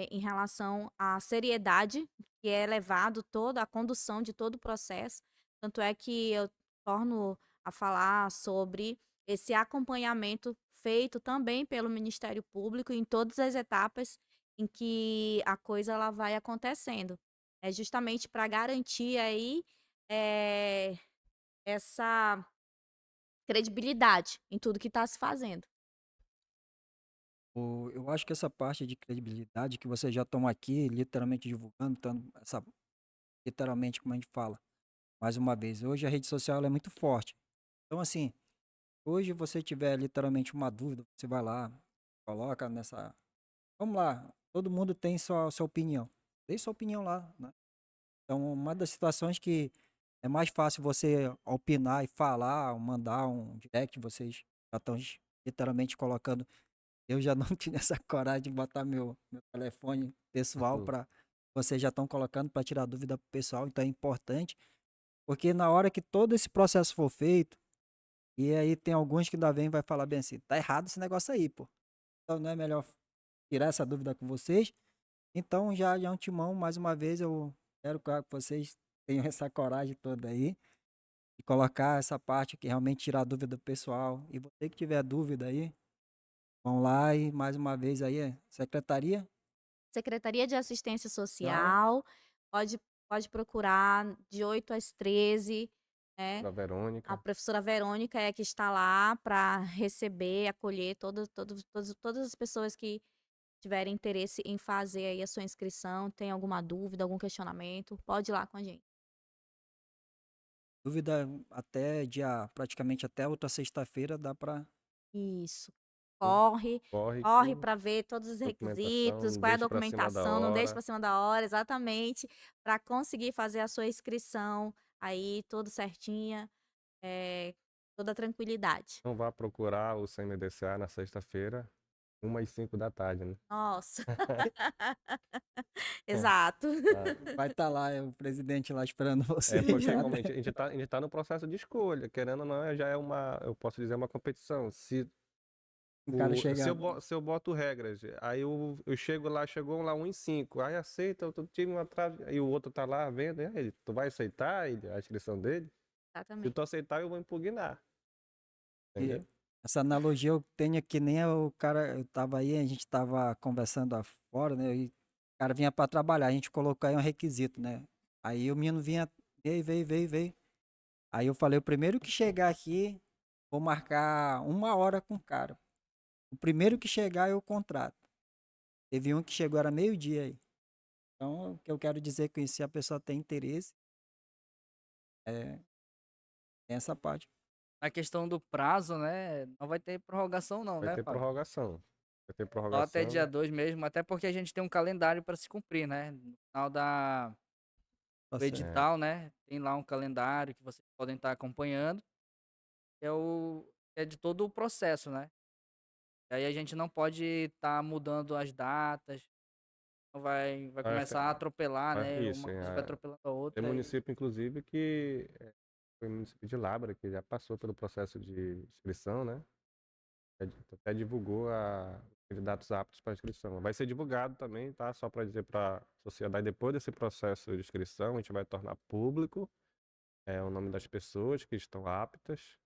C: em relação à seriedade que é levado toda a condução de todo o processo. Tanto é que eu torno a falar sobre esse acompanhamento feito também pelo Ministério Público em todas as etapas em que a coisa ela vai acontecendo. É justamente para garantir aí, eh essa credibilidade em tudo que está se fazendo.
A: Eu acho que essa parte de credibilidade que vocês já estão aqui, literalmente divulgando, essa, literalmente, como a gente fala, mais uma vez, hoje a rede social ela é muito forte. Então, assim, hoje você tiver literalmente uma dúvida, você vai lá, coloca nessa. Vamos lá, todo mundo tem sua opinião. Dê sua opinião lá, né? Então, uma das situações que é mais fácil você opinar e falar, ou mandar um direct, vocês já estão literalmente colocando. Eu já não tinha essa coragem de botar meu telefone pessoal
D: hum,
A: para. Vocês já estão colocando para tirar dúvida pro pessoal, então é importante, porque na hora que todo esse processo for feito, e aí tem alguns que ainda vem e vai falar bem assim, tá errado esse negócio aí, pô. Então não é melhor tirar essa dúvida com vocês? Então já de antemão, mais uma vez, eu quero que vocês tenham essa coragem toda aí, de colocar essa parte que realmente tirar a dúvida do pessoal. E você que tiver dúvida aí, vão lá e mais uma vez aí, secretaria,
C: Secretaria de Assistência
A: tchau.
C: Social, pode pode procurar de 8 às 13, né.
D: da
C: A
D: Verônica.
C: professora Verônica é que está lá para receber, acolher todas as pessoas que tiverem interesse em fazer aí a sua inscrição, tem alguma dúvida, algum questionamento, pode ir lá com a gente.
A: Dúvida até dia, praticamente até outra sexta-feira dá para.
C: Isso.
D: Hum,
C: Corre,
D: Corre
C: corre
D: que
C: para ver todos os
D: documentação
C: requisitos,
D: não
C: qual é a
D: deixa pra cima da
C: documentação, não deixe
D: hora.
C: para cima da hora, exatamente, para conseguir fazer a sua inscrição aí tudo certinha, eh, toda a tranquilidade.
D: Não vá procurar o CMDCA na sexta-feira, 1h05 da tarde, né?
C: Nossa. Exato.
D: Ah,
A: Vai estar lá, o presidente lá esperando você.
D: É porque
A: já.
D: como a gente tá no processo de escolha, querendo ou não, já é eu posso dizer, uma competição. Se
A: O cara
D: Se
A: chega.
D: se eu boto regras, aí eu chego lá, chegou lá 1h05, aí aceita, eu tive uma trave, aí o outro tá lá vendo, e aí, tu vai aceitar a inscrição dele? Se
C: Exatamente.
D: tu aceitar, eu vou impugnar,
A: E
D: entendeu?
A: essa analogia eu tenho que nem o cara, eu tava aí, a gente tava conversando afora, né? E o cara vinha para trabalhar, a gente colocou aí um requisito, né? Aí o menino vinha, veio. Aí eu falei, o primeiro que chegar aqui, vou marcar 1 hora com o cara. O primeiro que chegar eu contrato. Teve um que chegou era meio-dia aí. Então, o que eu quero dizer com isso, se a pessoa tem interesse, é, tem essa parte.
B: A questão do prazo, né? Não vai ter prorrogação, não,
D: Vai
B: né,
D: ter
B: Fábio?
D: prorrogação. Vai ter
B: Só até dia
D: prorrogação.
B: 2 mesmo, até porque a gente tem um calendário para se cumprir, né? No final
A: Tá
B: do
A: certo.
D: É,
B: edital, né? Tem lá um calendário que vocês podem estar acompanhando, que é de todo o processo, né? E aí a gente não pode estar mudando as datas, não vai
D: vai,
B: começar a atropelar, né?
D: isso,
B: Uma coisa vai atropelando a
D: tem
B: outra.
D: município, inclusive, que foi o município de Labra, que já passou pelo processo de inscrição, né? Até divulgou os candidatos aptos para inscrição. Vai ser divulgado também, tá? Só para dizer para a sociedade, depois desse processo de inscrição, a gente vai tornar público o nome das pessoas que estão aptas,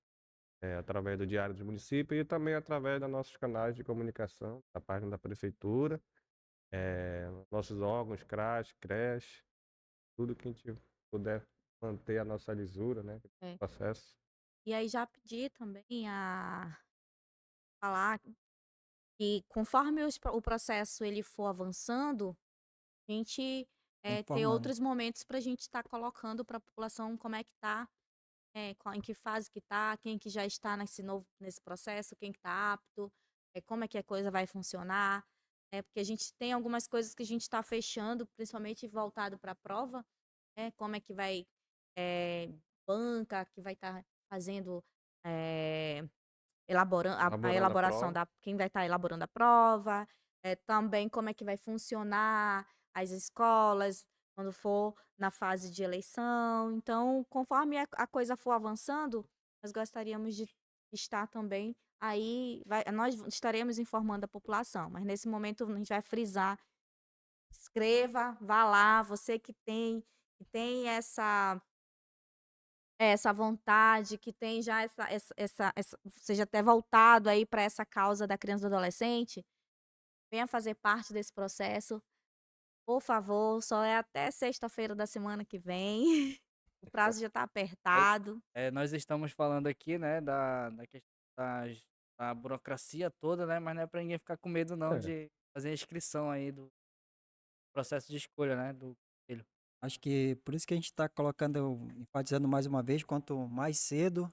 D: através do Diário do Município e também através dos nossos canais de comunicação, da página da Prefeitura, nossos órgãos, CRAS, CRES, tudo que a gente puder manter a nossa lisura, né?
C: É.
D: Processo.
C: E aí já pedi também a falar que conforme o processo ele for avançando, a gente
A: Tá
C: ter
A: informando.
C: outros momentos para a gente estar colocando para a população como é que tá, em que fase que tá, quem que já está nesse processo, quem que tá apto, como é que a coisa vai funcionar, porque a gente tem algumas coisas que a gente está fechando, principalmente voltado para a prova, como é que vai, banca que vai estar fazendo, eh, elaborando a
D: Elaborando a
C: elaboração
D: prova.
C: da quem vai estar elaborando a prova, também como é que vai funcionar as escolas quando for na fase de eleição. Então, conforme a coisa for avançando, nós gostaríamos de estar também aí, nós estaremos informando a população, mas nesse momento a gente vai frisar, escreva, vá lá, você que tem essa vontade, que tem já seja até voltado aí para essa causa da criança e do adolescente, venha fazer parte desse processo, por favor, só é até sexta-feira da semana que vem, o prazo já está apertado.
B: Nós estamos falando aqui, né, da questão da burocracia toda, né? Mas não é para ninguém ficar com medo, não,
D: É,
B: de fazer a inscrição aí do processo de escolha, né? Do filho.
A: Acho que por isso que a gente está colocando, enfatizando mais uma vez, quanto mais cedo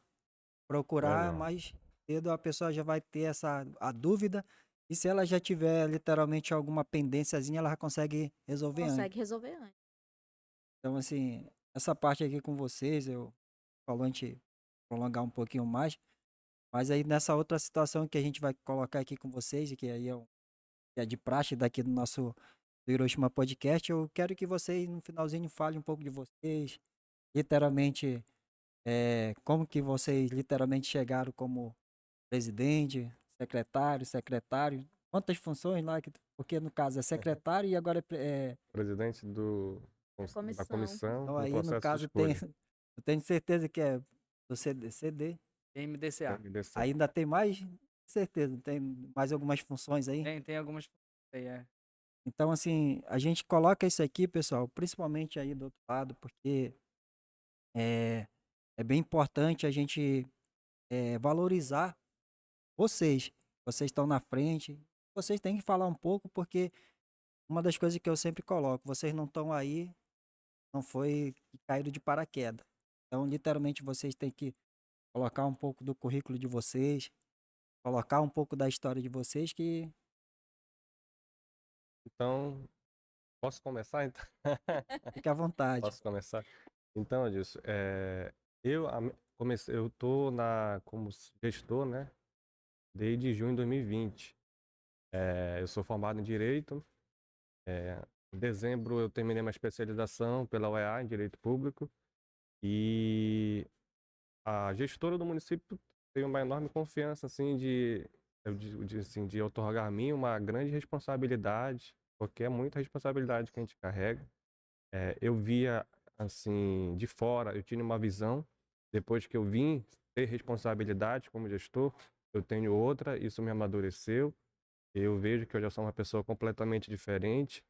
A: procurar,
D: melhor.
A: mais cedo a pessoa já vai ter a dúvida. E se ela já tiver literalmente alguma pendênciazinha, ela já consegue resolver antes.
C: Consegue resolver antes.
A: Então, assim, essa parte aqui com vocês, eu falo a gente prolongar um pouquinho mais, mas aí nessa outra situação que a gente vai colocar aqui com vocês, e que aí que é de praxe daqui do nosso do Hiroshima Podcast, eu quero que vocês no finalzinho falem um pouco de vocês, literalmente, como que vocês literalmente chegaram como presidente, secretário, quantas funções lá, porque no caso é secretário e agora
D: Presidente
C: A
D: da
C: comissão.
D: comissão
A: então
D: no
A: aí no
D: processo de
A: caso tem,
D: escolha.
A: eu tenho certeza que é do CD,
B: MDCA.
D: MDC.
A: ainda tem mais, certeza, tem mais algumas funções aí.
B: Tem algumas aí,
A: Então, assim, a gente coloca isso aqui, pessoal, principalmente aí do outro lado, porque é, é bem importante a gente valorizar vocês. Vocês estão na frente, vocês têm que falar um pouco, porque uma das coisas que eu sempre coloco, vocês não estão aí, não foi que caíram de paraquedas. Então, literalmente, vocês têm que colocar um pouco do currículo de vocês, colocar um pouco da história de vocês, que
D: Então, posso começar então?
A: fique à vontade.
D: Posso começar? Então, Adilson, eu, eu tô como gestor, né, desde junho de 2020. Eu sou formado em Direito. Em dezembro eu terminei uma especialização pela UEA em Direito Público. E a gestora do município tem uma enorme confiança, assim, assim, de outorgar a mim uma grande responsabilidade, porque é muita responsabilidade que a gente carrega. Eu via, assim, de fora, eu tinha uma visão. Depois que eu vim ter responsabilidade como gestor, eu tenho outra, isso me amadureceu. Eu vejo que eu já sou uma pessoa completamente diferente.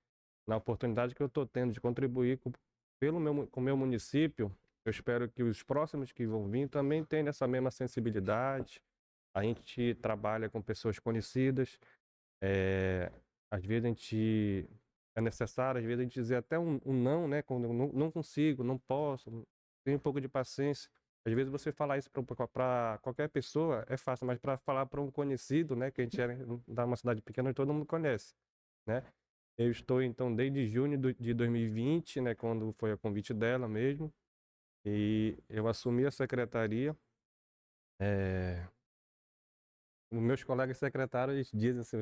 D: Na oportunidade que eu estou tendo de contribuir com o meu município, eu espero que os próximos que vão vir também tenham essa mesma sensibilidade. A gente trabalha com pessoas conhecidas. Às vezes é necessário, às vezes a gente dizer até um não, né? Quando eu não consigo, não posso, tenho um pouco de paciência. Às vezes você falar isso para qualquer pessoa é fácil, mas para falar para um conhecido, né? Que a gente é da uma cidade pequena e todo mundo conhece, né? Eu estou então desde junho de 2020, né? Quando foi a convite dela mesmo, e eu assumi a secretaria. É, Os meus colegas secretários dizem assim,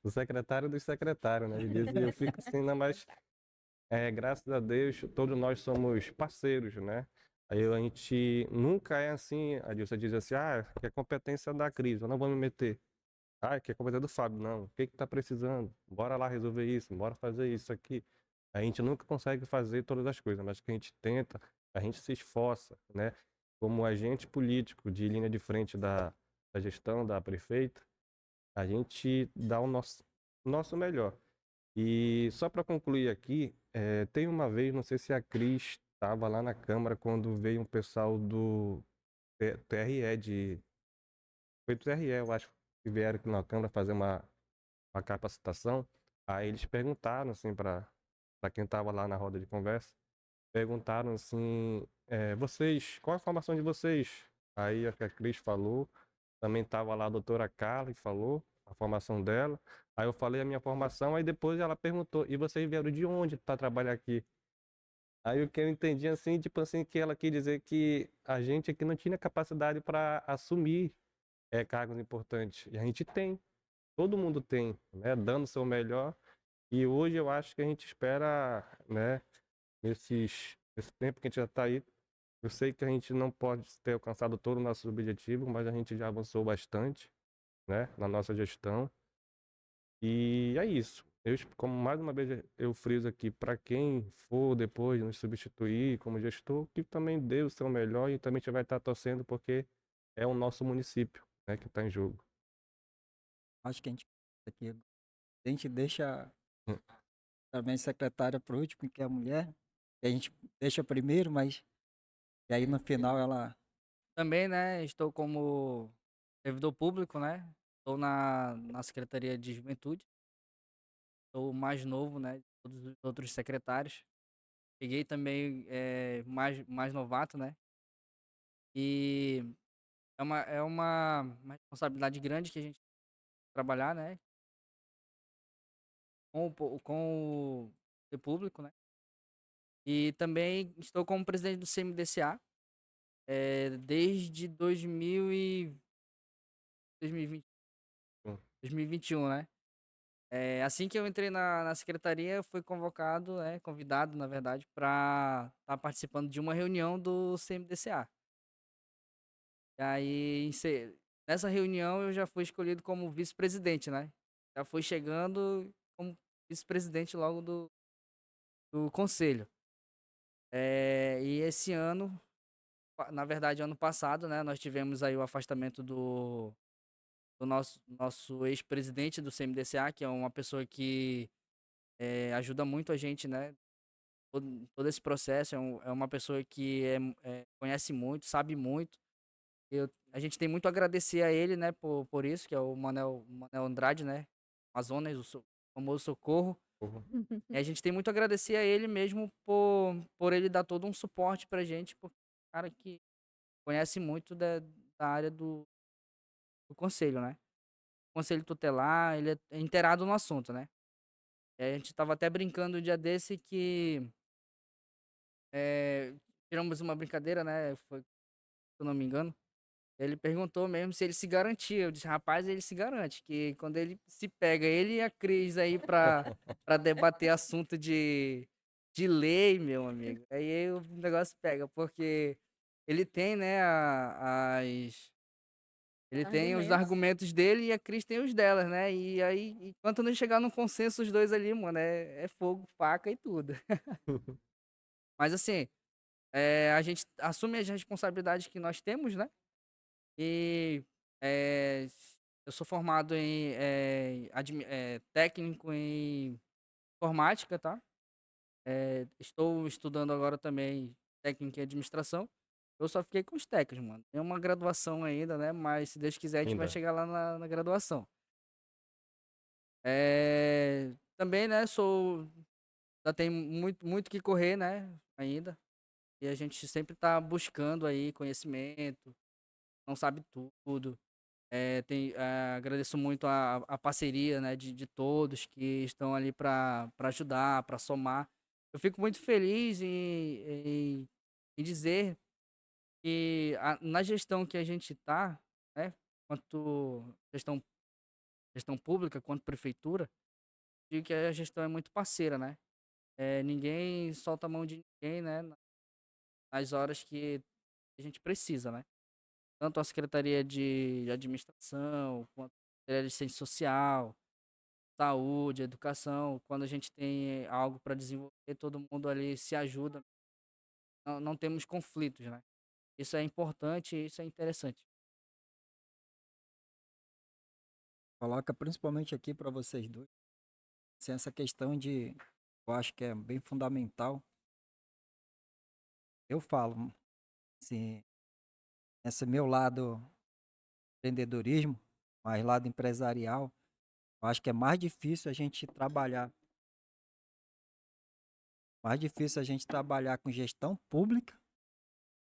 D: o secretário dos secretários, né? Eles dizem, eu fico assim, não, mas graças a Deus, todos nós somos parceiros, né? Aí a gente nunca é assim, a Dilsa diz assim, que é competência da Cris, eu não vou me meter. Que é competência do Fábio, não. O que que tá precisando? Bora lá resolver isso, bora fazer isso aqui. A gente nunca consegue fazer todas as coisas, mas que a gente tenta, a gente se esforça, né? Como agente político de linha de frente da gestão da prefeita, a gente dá o nosso melhor. E só para concluir aqui, tem uma vez, não sei se a Cris estava lá na Câmara quando veio um pessoal do TRE foi do TRE, eu acho, que vieram aqui na Câmara fazer uma capacitação. Aí eles perguntaram, assim, para quem estava lá na roda de conversa, perguntaram assim, qual a formação de vocês? Aí a Cris falou, também estava lá a doutora Carla e falou a formação dela. Aí eu falei a minha formação, aí depois ela perguntou, e vocês vieram de onde para trabalhar aqui? Aí o que eu entendi assim, tipo assim, que ela quis dizer que a gente aqui não tinha capacidade para assumir cargos importantes. E a gente tem, todo mundo tem, né, dando o seu melhor. E hoje eu acho que a gente espera, né, esse tempo que a gente já está aí. Eu sei que a gente não pode ter alcançado todo o nosso objetivo, mas a gente já avançou bastante, né, na nossa gestão. E é isso. Como mais uma vez eu friso aqui, para quem for depois nos substituir como gestor, que também dê o seu melhor e também a gente vai estar torcendo porque é o nosso município, né, que está em jogo.
A: Acho que a gente deixa também secretária por último, que é a mulher. Que a gente deixa primeiro, mas e aí no final ela.
B: Também, né, estou como servidor público, né? Estou na Secretaria de Juventude. Sou o mais novo, né, de todos os outros secretários. Peguei também mais novato, né? E uma responsabilidade grande que a gente tem que trabalhar, né? Com o poder público, né? E também estou como presidente do CMDCA desde 2020,
D: Hum.
B: 2021, né? Assim que eu entrei na secretaria, eu fui convidado, na verdade, para estar participando de uma reunião do CMDCA. E aí, nessa reunião, eu já fui escolhido como vice-presidente, né? Já fui chegando como vice-presidente logo do conselho. E esse ano, na verdade, ano passado, né, nós tivemos aí o afastamento do nosso ex-presidente do CMDCA, que é uma pessoa que ajuda muito a gente, né? Todo esse processo. É uma pessoa que conhece muito, sabe muito. A gente tem muito a agradecer a ele, né, por isso, que é o Manel Andrade, né? Amazonas, famoso Socorro.
D: Uhum.
B: E a gente tem muito a agradecer a ele mesmo por ele dar todo um suporte pra gente, porque é um cara que conhece muito da área do conselho, né? Conselho tutelar, ele é inteirado no assunto, né? A gente tava até brincando um dia desse que tiramos uma brincadeira, né? Foi eu não me engano. Ele perguntou mesmo se ele se garantia. Eu disse, rapaz, ele se garante, que quando ele se pega, ele e a Cris aí pra debater assunto de lei, meu amigo. Aí o negócio pega, porque ele tem, né, ele tem os
C: Argumentos.
B: argumentos dele e a Cris tem os delas, né? E aí, enquanto não chegar num consenso os dois ali, mano, é fogo, faca e tudo. Mas assim, a gente assume as responsabilidades que nós temos, né? E eh, eu sou formado em técnico em informática, tá? Estou estudando agora também técnico em administração. Eu só fiquei com os técnicos, mano. Tem uma graduação ainda, né? Mas se Deus quiser, a gente vai
D: Ainda.
B: chegar lá na graduação. Também, né? Ainda tem muito que correr, né? Ainda. E a gente sempre tá buscando aí conhecimento, não sabe tudo. Agradeço muito a parceria, né, de todos que estão ali para ajudar, para somar. Eu fico muito feliz em dizer que na gestão que a gente está, né, quanto gestão pública, quanto prefeitura, digo que a gestão é muito parceira, né? Ninguém solta a mão de ninguém, né, nas horas que a gente precisa, né? Tanto a Secretaria de Administração, quanto a Secretaria de Assistência Social, saúde, educação, quando a gente tem algo para desenvolver, todo mundo ali se ajuda, não temos conflitos, né? Isso é importante e isso é interessante.
A: Coloca principalmente aqui para vocês dois, assim, essa questão de, eu acho que é bem fundamental. Eu falo, assim, esse meu lado empreendedorismo, mais lado empresarial, eu acho que é mais difícil a gente trabalhar com gestão pública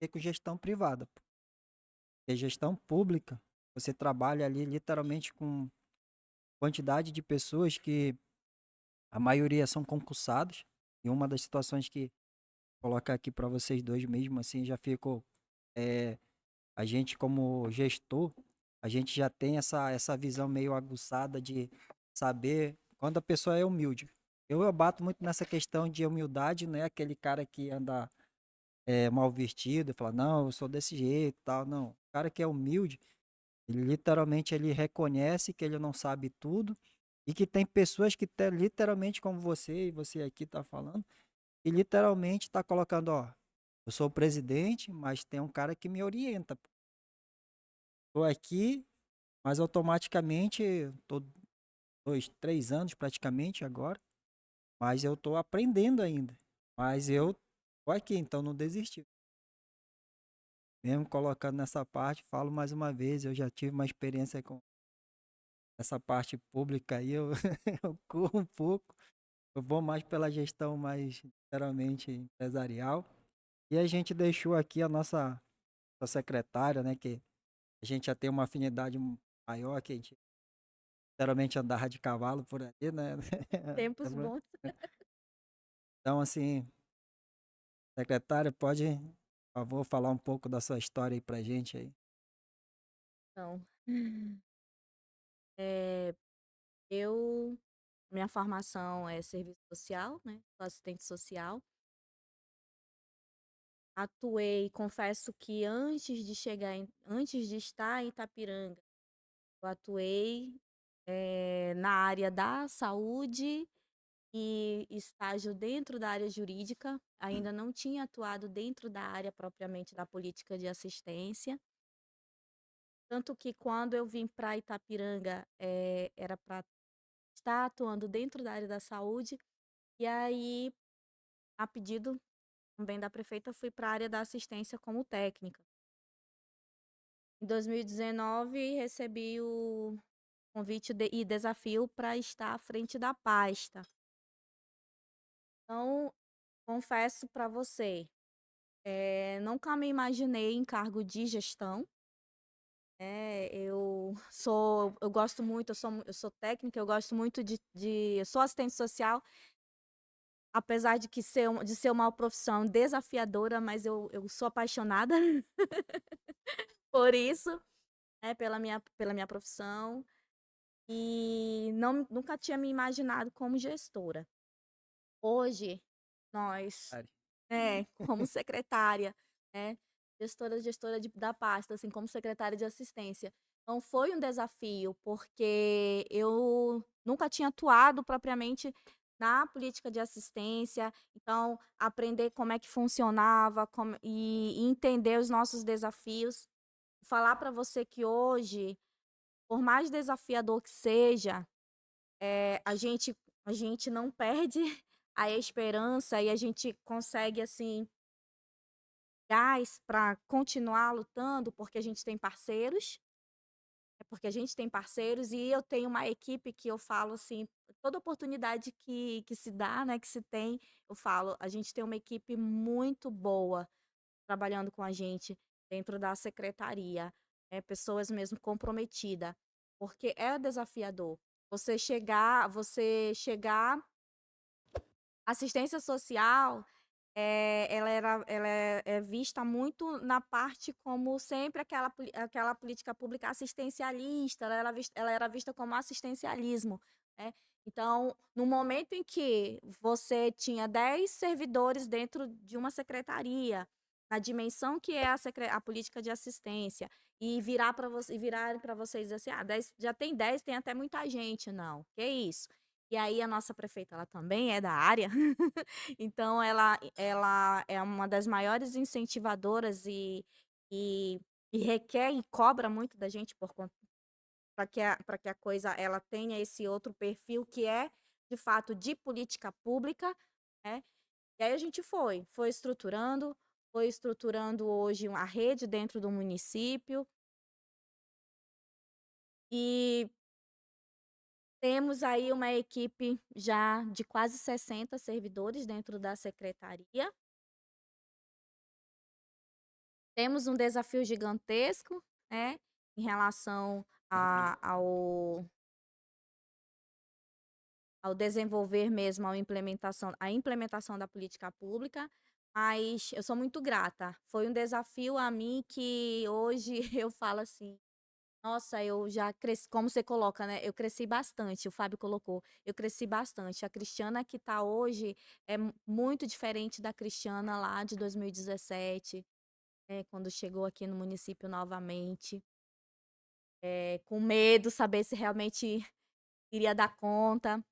A: que com gestão privada. Porque gestão pública, você trabalha ali literalmente com quantidade de pessoas que a maioria são concursados. E uma das situações que colocar aqui para vocês dois mesmo, assim, já ficou. É, a gente, como gestor, a gente já tem essa visão meio aguçada de saber quando a pessoa é humilde. Eu bato muito nessa questão de humildade, não é aquele cara que anda mal vestido e fala, não, eu sou desse jeito e tal. Não. O cara que é humilde, ele literalmente ele reconhece que ele não sabe tudo e que tem pessoas que literalmente como você e você aqui tá falando, e literalmente tá colocando, ó, eu sou o presidente, mas tem um cara que me orienta. Tô aqui, mas automaticamente, tô 2, 3 anos praticamente agora, mas eu tô aprendendo ainda. Mas eu tô aqui, então não desisti. Mesmo colocando nessa parte, falo mais uma vez, eu já tive uma experiência com essa parte pública aí, eu, eu corro um pouco, eu vou mais pela gestão mais, sinceramente, empresarial. E a gente deixou aqui a secretária, né, que a gente já tem uma afinidade maior, que a gente literalmente andava de cavalo por aí, né?
C: Tempos bons.
A: Então, assim, secretária, pode, por favor, falar um pouco da sua história aí pra gente aí.
C: Então, é, eu, minha formação é serviço social, né? Sou assistente social. Atuei, confesso que antes de estar em Itapiranga, eu atuei na área da saúde e estágio dentro da área jurídica. Ainda não tinha atuado dentro da área propriamente da política de assistência. Tanto que quando eu vim para Itapiranga, era para estar atuando dentro da área da saúde. E aí, a pedido também da prefeita, fui para a área da assistência como técnica. Em 2019, recebi o convite e desafio para estar à frente da pasta. Então, confesso para você, nunca me imaginei em cargo de gestão. Eu gosto muito, eu sou técnica, eu gosto muito eu sou assistente social. apesar de ser uma profissão desafiadora, mas eu sou apaixonada por isso, né, pela minha profissão, e nunca tinha me imaginado como gestora. Hoje, nós
A: Ari.
C: como secretária, né, gestora da pasta, assim, como secretária de assistência. Então foi um desafio, porque eu nunca tinha atuado propriamente na política de assistência, então aprender como é que funcionava, e entender os nossos desafios. Falar para você que hoje, por mais desafiador que seja, a gente não perde a esperança e a gente consegue, assim, gás para continuar lutando, porque a gente tem parceiros, e eu tenho uma equipe que eu falo assim, toda oportunidade que se dá, né, que se tem, eu falo, a gente tem uma equipe muito boa trabalhando com a gente dentro da secretaria, pessoas mesmo comprometidas, porque é desafiador. Você chegar assistência social, ela é vista muito na parte como sempre aquela política pública assistencialista, ela era vista como assistencialismo, né. Então, no momento em que você tinha 10 servidores dentro de uma secretaria, na dimensão que é a política de assistência, e virarem para você e dizer assim: "Ah, 10 já tem 10, tem até muita gente", não, que isso. E aí a nossa prefeita, ela também é da área, então ela é uma das maiores incentivadoras e e requer e cobra muito da gente por conta para que a coisa ela tenha esse outro perfil que é, de fato, de política pública, né. E aí a gente foi estruturando hoje a rede dentro do município, e temos aí uma equipe já de quase 60 servidores dentro da secretaria. Temos um desafio gigantesco, né, em relação ao desenvolver mesmo a implementação da política pública, mas eu sou muito grata. Foi um desafio a mim que hoje eu falo assim: "Nossa, eu já cresci", como você coloca, né, eu cresci bastante, o Fábio colocou, eu cresci bastante. A Cristiana que está hoje é muito diferente da Cristiana lá de 2017, quando chegou aqui no município novamente. Com medo, saber se realmente iria dar conta.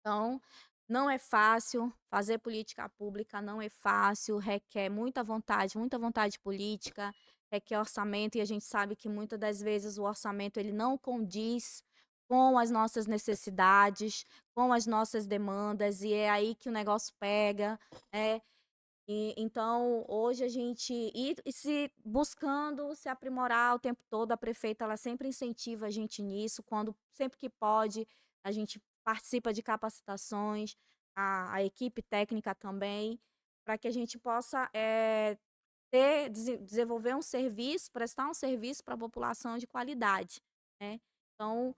C: Então, não é fácil, fazer política pública não é fácil, requer muita vontade política, requer orçamento, e a gente sabe que muitas das vezes o orçamento ele não condiz com as nossas necessidades, com as nossas demandas, e é aí que o negócio pega, né. E então, hoje a gente e se buscando se aprimorar o tempo todo, a prefeita ela sempre incentiva a gente nisso, quando sempre que pode, a gente participa de capacitações, a equipe técnica também, para que a gente possa, desenvolver um serviço, prestar um serviço para a população de qualidade, né. Então,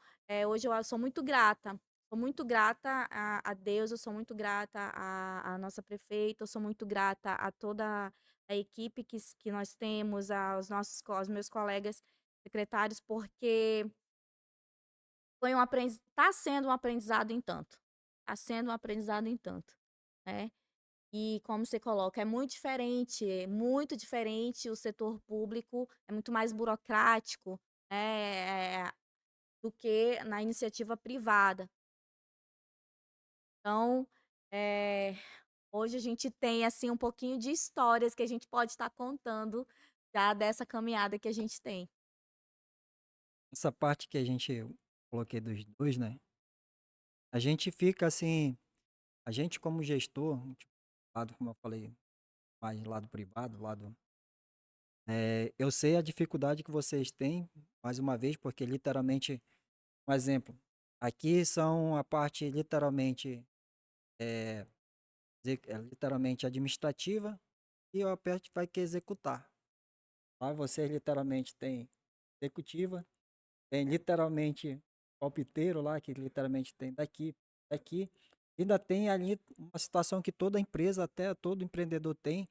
C: hoje eu sou muito grata a Deus, eu sou muito grata à nossa prefeita, eu sou muito grata a toda a equipe que nós temos, aos meus colegas secretários, porque está sendo um aprendizado em tanto, está sendo um aprendizado em tanto, né. E como você coloca, é muito diferente o setor público, é muito mais burocrático, do que na iniciativa privada. Então, eh, hoje a gente tem, assim, um pouquinho de histórias que a gente pode estar contando já dessa caminhada que a gente tem.
A: Essa parte que a gente eu coloquei dos 2, né, a gente fica assim, a gente como gestor, tipo, lado como eu falei, mais lado privado, eu sei a dificuldade que vocês têm, mais uma vez, porque literalmente, um exemplo, aqui são a parte literalmente, eh, literalmente administrativa, e a parte vai que executar. Lá vocês literalmente têm executiva, tem literalmente palpiteiro lá, que literalmente tem daqui, daqui. Ainda tem ali uma situação que toda empresa, até todo empreendedor tem,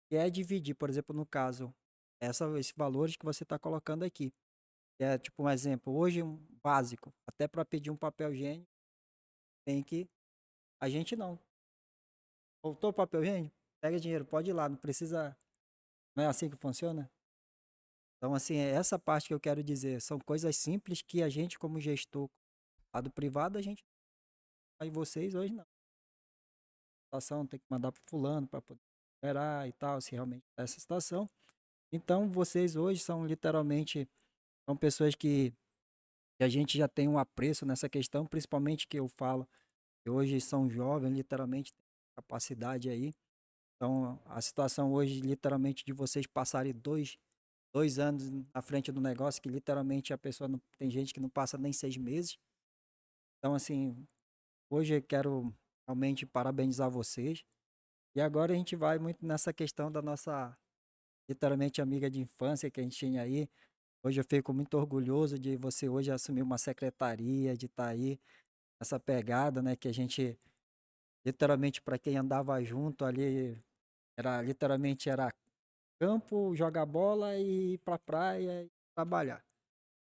A: que é dividir, por exemplo, no caso, esses valores que você está colocando aqui. Que é tipo um exemplo, hoje um básico, até para pedir um papel higiênico, tem que. A gente não. Voltou o papel higiênico? Pega dinheiro, pode ir lá, não precisa. Não é assim que funciona? Então, assim, é essa parte que eu quero dizer. São coisas simples que a gente, como gestor lá do privado, a gente. Aí vocês hoje não. A situação tem que mandar para fulano para poder esperar e tal, se realmente tá essa situação. Então, vocês hoje são literalmente são pessoas que a gente já tem um apreço nessa questão, principalmente que eu falo que hoje são jovens, literalmente têm capacidade aí. Então, a situação hoje, literalmente, de vocês passarem dois anos na frente do negócio, que literalmente a pessoa não, tem gente que não passa nem 6 meses. Então, assim, hoje eu quero realmente parabenizar vocês. E agora a gente vai muito nessa questão da nossa, literalmente, amiga de infância que a gente tinha aí. Hoje eu fico muito orgulhoso de você hoje assumir uma secretaria, de estar aí, essa pegada, né, que a gente, literalmente, para quem andava junto ali, era literalmente era campo, jogar bola e ir pra praia e trabalhar.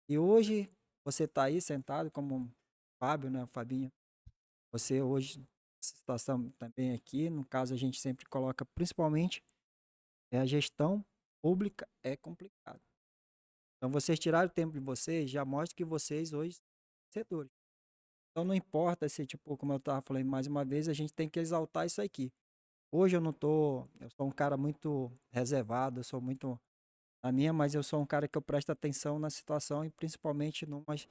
A: E hoje você está aí sentado como um Fábio, né, o Fabinho. Você hoje, essa situação também aqui, no caso a gente sempre coloca, principalmente, a gestão pública é complicado. Então vocês tiraram o tempo de vocês, já mostra que vocês hoje são vencedores. Então não importa se, tipo, como eu estava falando mais uma vez, a gente tem que exaltar isso aqui. Hoje eu sou um cara muito reservado, eu sou muito na minha, mas eu sou um cara que eu presto atenção na situação e principalmente em umas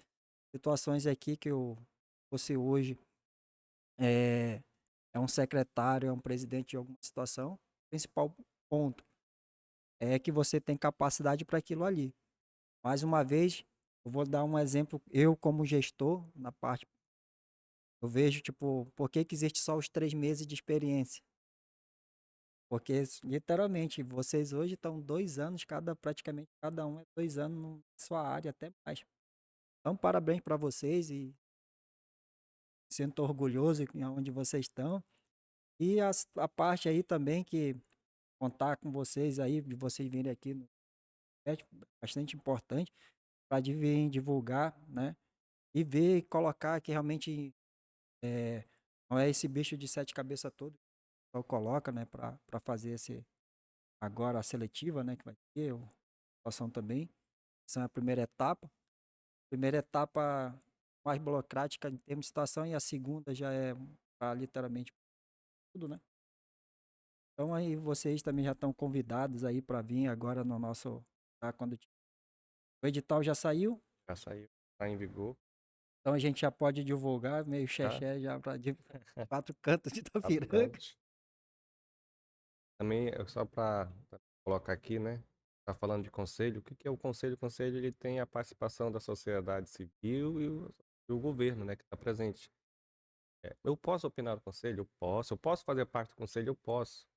A: situações aqui que eu fosse hoje é, é um secretário, é um presidente de alguma situação. O principal ponto é que você tem capacidade para aquilo ali. Mais uma vez, eu vou dar um exemplo, eu como gestor, na parte, eu vejo, tipo, por que que existe só os 3 meses de experiência? Porque, literalmente, vocês hoje estão 2 anos, praticamente cada um é 2 anos na sua área, até mais. Então, parabéns para vocês e sinto orgulhoso em onde vocês estão. E a parte aí também que contar com vocês aí, de vocês virem aqui no chat, bastante importante para vir divulgar, né? E ver e colocar que realmente não é esse bicho de 7 cabeças todo que só coloca, né, para fazer agora a seletiva, né, que vai ter, a situação também. Essa é a primeira etapa. Primeira etapa mais burocrática em termos de situação e a segunda já é para literalmente tudo, né? Então aí vocês também já estão convidados aí para vir agora no nosso, tá? Quando o edital já saiu,
D: Já saiu, tá em vigor,
A: então a gente já pode divulgar meio
D: tá?
A: xexé já para 4 cantos de
D: Quatro
A: Itapiranga.
D: cantos. Também, só para colocar aqui, né? Tá falando de conselho. O que que é o conselho? O conselho ele tem a participação da sociedade civil e o governo, né, que está presente. Eu posso opinar no conselho? Eu posso. Eu posso fazer parte do conselho? Eu posso.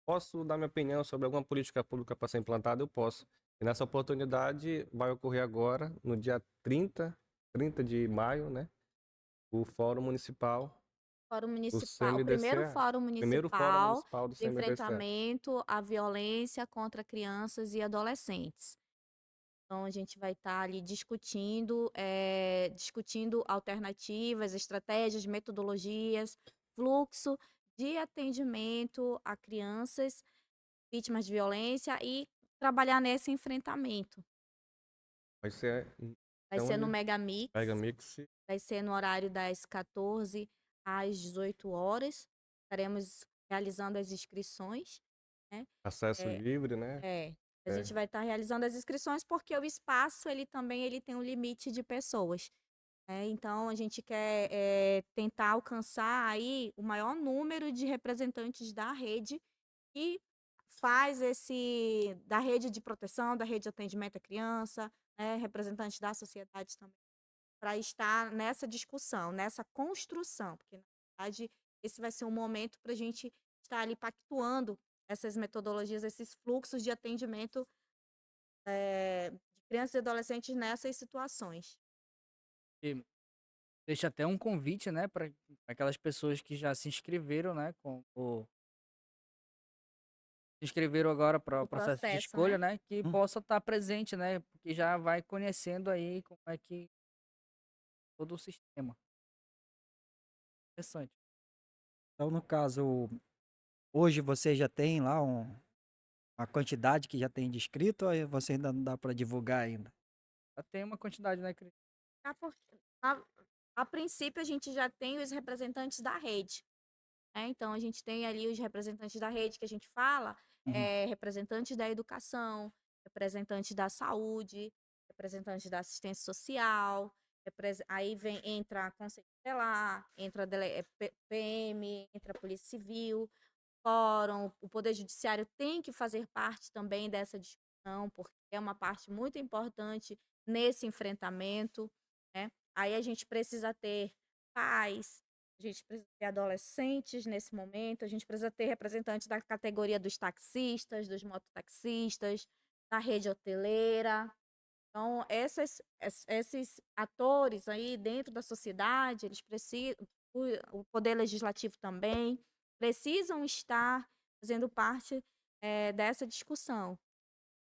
D: Posso dar minha opinião sobre alguma política pública para ser implantada? Eu posso. E nessa oportunidade vai ocorrer agora, no dia 30 de maio, né? O Fórum Municipal
C: Fórum
D: do
C: Municipal, o primeiro
D: CMDCA.
C: Fórum
D: Primeiro Fórum
C: Municipal
D: Municipal do
C: de
D: CMDCA.
C: enfrentamento à violência contra crianças e adolescentes. Então, a gente vai estar ali discutindo alternativas, estratégias, metodologias, fluxo de atendimento a crianças vítimas de violência e trabalhar nesse enfrentamento.
D: Vai ser
C: Vai ser no
D: onde?
C: Megamix,
D: Mega Mix,
C: vai ser no horário das 14 às 18 horas. Estaremos realizando as inscrições, né?
D: acesso
C: É,
D: livre, né?
C: a gente vai estar realizando as inscrições porque o espaço ele tem um limite de pessoas. Então a gente quer tentar alcançar aí o maior número de representantes da rede e faz da rede de proteção, da rede de atendimento à criança, né, representantes da sociedade também, para estar nessa discussão, nessa construção, porque, na verdade, esse vai ser um momento para a gente estar ali pactuando essas metodologias, esses fluxos de atendimento de crianças e adolescentes nessas situações.
B: E Deixa até um convite, né, para aquelas pessoas que já se inscreveram, né, se inscreveram agora para
C: O
B: o processo de
C: processo,
B: escolha,
C: né?
B: né, que
A: Hum.
B: possa estar presente, né, porque já vai conhecendo aí como é que todo o sistema. Interessante.
A: Então, no caso, hoje você já tem lá uma quantidade que já tem de inscrito, ou aí você ainda não dá para divulgar ainda?
B: Já tem uma quantidade, né, Cris?
C: Tá a princípio, a gente já tem os representantes da rede, né? Então, a gente tem ali os representantes da rede que a gente fala,
A: Uhum.
C: representantes da educação, representantes da saúde, representantes da assistência social, aí entra Conselho Tutelar, entra PM, entra Polícia Civil, Fórum, o Poder Judiciário tem que fazer parte também dessa discussão, porque é uma parte muito importante nesse enfrentamento, né? Aí a gente precisa ter pais, a gente precisa ter adolescentes nesse momento, a gente precisa ter representantes da categoria dos taxistas, dos mototaxistas, da rede hoteleira. Então, esses atores aí dentro da sociedade, eles precisam, o poder legislativo também, precisam estar fazendo parte dessa discussão.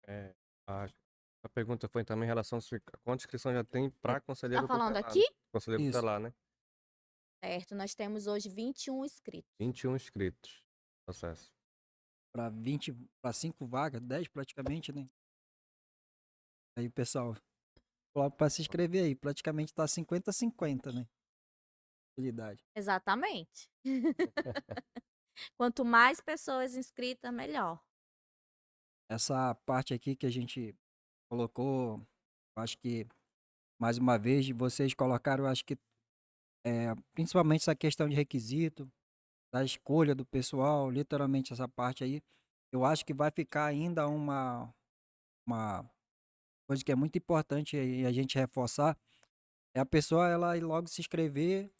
D: É, a, a pergunta foi também em relação a quantas inscrições já tem para
C: Está
D: conselheiro
C: falando
D: tutelar,
C: aqui?
D: né? Conselheiro
A: Isso.
D: tutelar, né?
C: Certo, nós temos hoje 21 inscritos.
D: 21 inscritos. Processo.
A: Para 20, para 5 vagas, 10 praticamente, né? Aí, pessoal, para se inscrever aí, praticamente tá 50-50, né? Habilidade.
C: Exatamente. Quanto mais pessoas inscritas, melhor.
A: Essa parte aqui que a gente colocou, eu acho que, mais uma vez, vocês colocaram, eu acho que, principalmente essa questão de requisito, da escolha do pessoal, literalmente essa parte aí, eu acho que vai ficar ainda uma coisa que é muito importante e a gente reforçar, é a pessoa ela ir logo se inscrever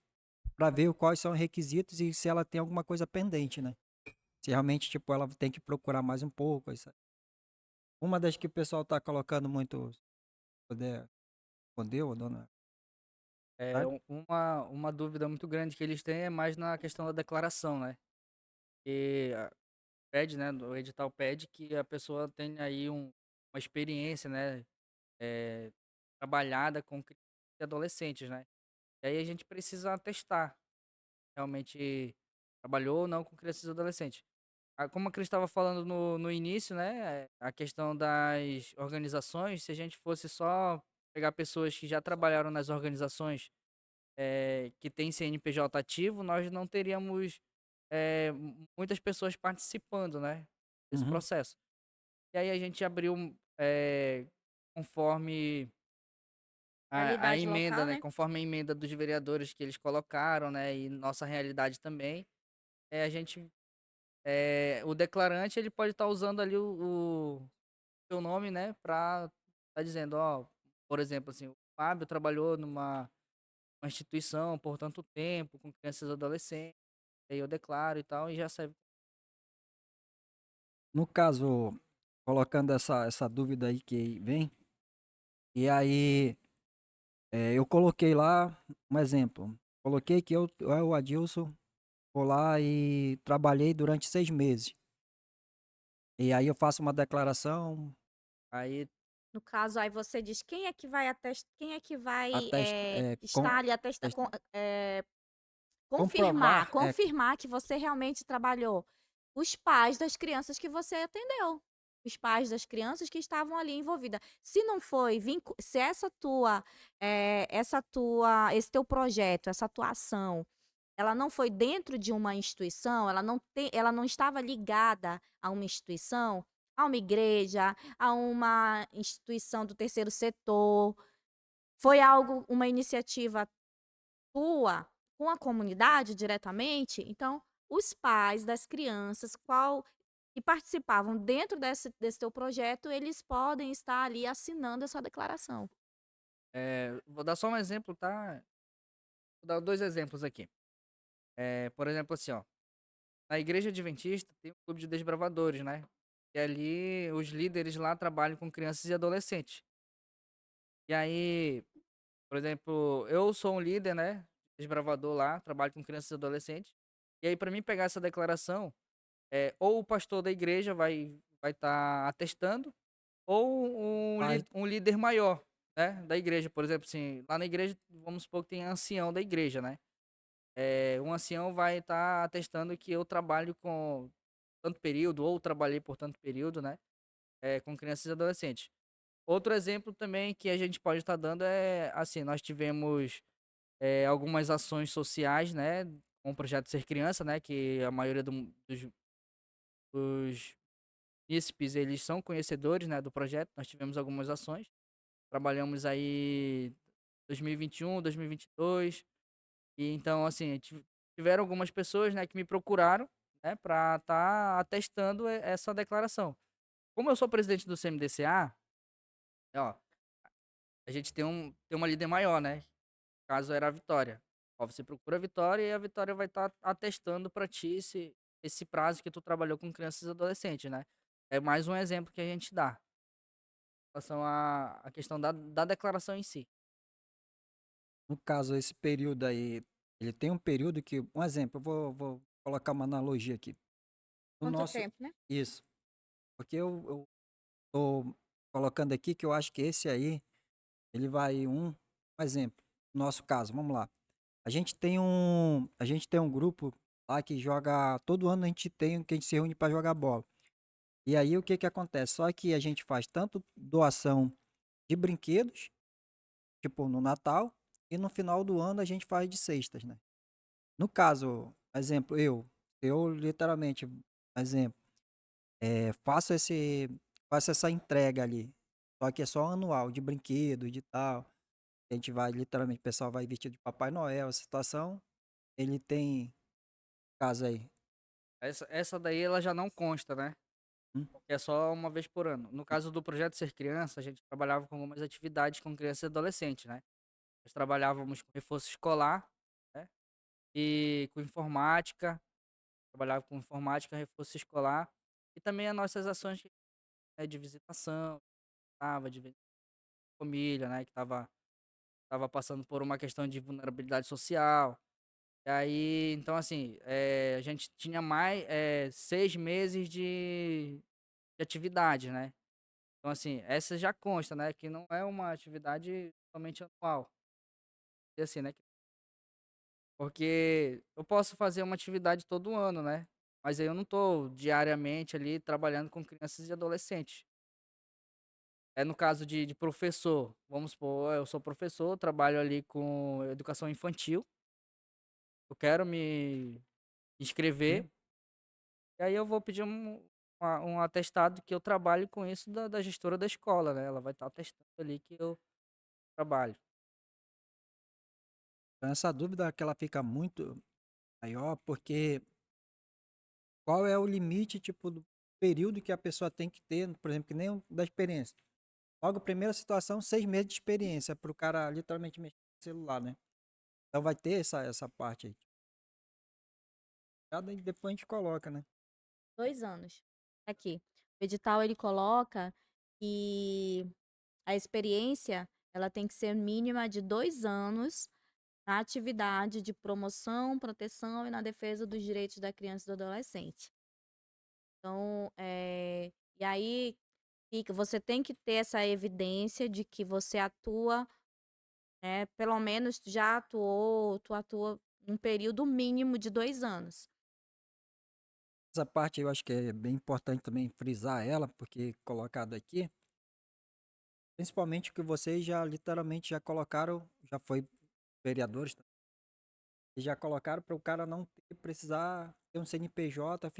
A: para ver quais são os requisitos e se ela tem alguma coisa pendente, né? Se realmente, tipo, ela tem que procurar mais um pouco. Uma das que o pessoal tá colocando muito, se puder responder, ô dona,
B: É,
A: sabe?
B: uma dúvida muito grande que eles têm é mais na questão da declaração, né? E pede, né, o edital pede que a pessoa tenha aí uma experiência, né, eh, trabalhada com crianças e adolescentes, né? E aí a gente precisa testar realmente trabalhou ou não com crianças e adolescentes. Como a Cris estava falando no início, né, a questão das organizações, se a gente fosse só pegar pessoas que já trabalharam nas organizações que têm CNPJ ativo, nós não teríamos muitas pessoas participando, né, desse
A: Uhum,
B: processo. E aí a gente abriu, conforme a
C: Realidade
B: emenda,
C: local,
B: né,
C: né?
B: conforme a emenda dos vereadores que eles colocaram, né, e nossa realidade também, a gente, o declarante ele pode estar usando ali o seu nome, né, para estar dizendo, ó, por exemplo, assim, o Fábio trabalhou numa uma instituição por tanto tempo, com crianças e adolescentes, aí eu declaro e tal, e já serve.
A: no caso, colocando essa dúvida aí que vem, e aí eu coloquei lá um exemplo. Coloquei que eu, o Adilson, vou lá e trabalhei durante 6 meses. E aí eu faço uma declaração,
B: Aí,
C: No caso, aí você diz quem é que vai quem é que vai
A: atesta,
C: estar ali
A: comprovar,
C: confirmar que você realmente trabalhou. Os pais das crianças que você atendeu. Os pais das crianças que estavam ali envolvidas. Se não foi, se esse teu projeto, essa tua ação, ela não foi dentro de uma instituição, ela não estava ligada a uma instituição, a uma igreja, a uma instituição do terceiro setor, foi uma iniciativa tua com a comunidade diretamente, então os pais das crianças que participavam dentro desse teu projeto, eles podem estar ali assinando essa declaração.
B: vou dar só um exemplo, tá? Vou dar 2 exemplos aqui. Por exemplo, assim, ó, na igreja adventista tem um clube de desbravadores, né, e ali os líderes lá trabalham com crianças e adolescentes. E aí, Por exemplo, eu sou um líder, né, desbravador lá, trabalho com crianças e adolescentes. E aí, para mim pegar essa declaração, ou o pastor da igreja vai estar atestando, ou
A: Vai,
B: um líder maior, né, da igreja. Por exemplo, assim, lá na igreja, vamos supor que tem ancião da igreja, né? Um ancião vai estar atestando que eu trabalho com tanto período, ou trabalhei por tanto período, né, com crianças e adolescentes. Outro exemplo também que a gente pode estar dando é, assim, nós tivemos algumas ações sociais, né, com o projeto Ser Criança, né, que a maioria dos munícipes, eles são conhecedores, né, do projeto. Nós tivemos algumas ações, trabalhamos aí 2021, 2022, e então, assim, tiveram algumas pessoas, né, que me procuraram, né, para estar atestando essa declaração. Como eu sou presidente do CMDCA, ó, a gente tem uma líder maior, né, no caso era a Vitória. Ó, você procura a Vitória e a Vitória vai estar atestando para ti esse prazo que tu trabalhou com crianças e adolescentes, né. É mais um exemplo que a gente dá, em relação à questão da declaração em si.
A: no caso, esse período aí, ele tem um período que, um exemplo, eu vou colocar uma analogia aqui. No
C: Quanto
A: nosso,
C: tempo, né?
A: isso, porque eu tô colocando aqui que eu acho que esse aí, ele vai um exemplo, no nosso caso, vamos lá. A gente tem um grupo lá que joga, todo ano a gente tem, que a gente se reúne para jogar bola. E aí o que que acontece? Só que a gente faz tanto doação de brinquedos, tipo no Natal, e no final do ano a gente faz de cestas, né? No caso, exemplo, eu literalmente, exemplo, faço essa entrega ali. Só que é só anual, de brinquedo, de tal. A gente vai, literalmente, o pessoal vai vestido de Papai Noel, a situação. Ele tem, caso aí.
B: Essa daí ela já não consta, né,
A: Hum?
B: que é só uma vez por ano. No caso do projeto Ser Criança, a gente trabalhava com algumas atividades com crianças e adolescentes, né. Nós trabalhávamos com reforço escolar, né, e com informática, trabalhava com informática, reforço escolar, e também as nossas ações, né, de visitação, estava de família, né, que estava passando por uma questão de vulnerabilidade social. E aí, então assim, a gente tinha mais 6 meses de atividade, né. Então assim, essa já consta, né, que não é uma atividade somente anual. E assim, né, porque eu posso fazer uma atividade todo ano, né, mas aí eu não tô diariamente ali trabalhando com crianças e adolescentes. No caso de professor, vamos supor, eu sou professor, trabalho ali com educação infantil, eu quero me inscrever,
A: Hum?
B: e aí eu vou pedir um atestado que eu trabalho com isso da gestora da escola, né, ela vai estar atestando ali que eu trabalho.
A: Então essa dúvida que ela fica muito maior, porque qual é o limite, tipo, do período que a pessoa tem que ter, por exemplo, que nem o da experiência. Logo, primeira situação, 6 meses de experiência para o cara literalmente mexer no celular, né? Então vai ter essa parte aí. Cada e depois a gente coloca, né?
C: 2 anos. Aqui. O edital ele coloca que a experiência, ela tem que ser mínima de 2 anos na atividade de promoção, proteção e na defesa dos direitos da criança e do adolescente. Então, e aí fica você tem que ter essa evidência de que você atua, né, pelo menos tu atua um período mínimo de 2 anos.
A: Essa parte eu acho que é bem importante também frisar ela, porque colocado aqui, principalmente que vocês já literalmente já colocaram, já foi vereadores, tá? E já colocaram para o cara não precisar ter um CNPJ,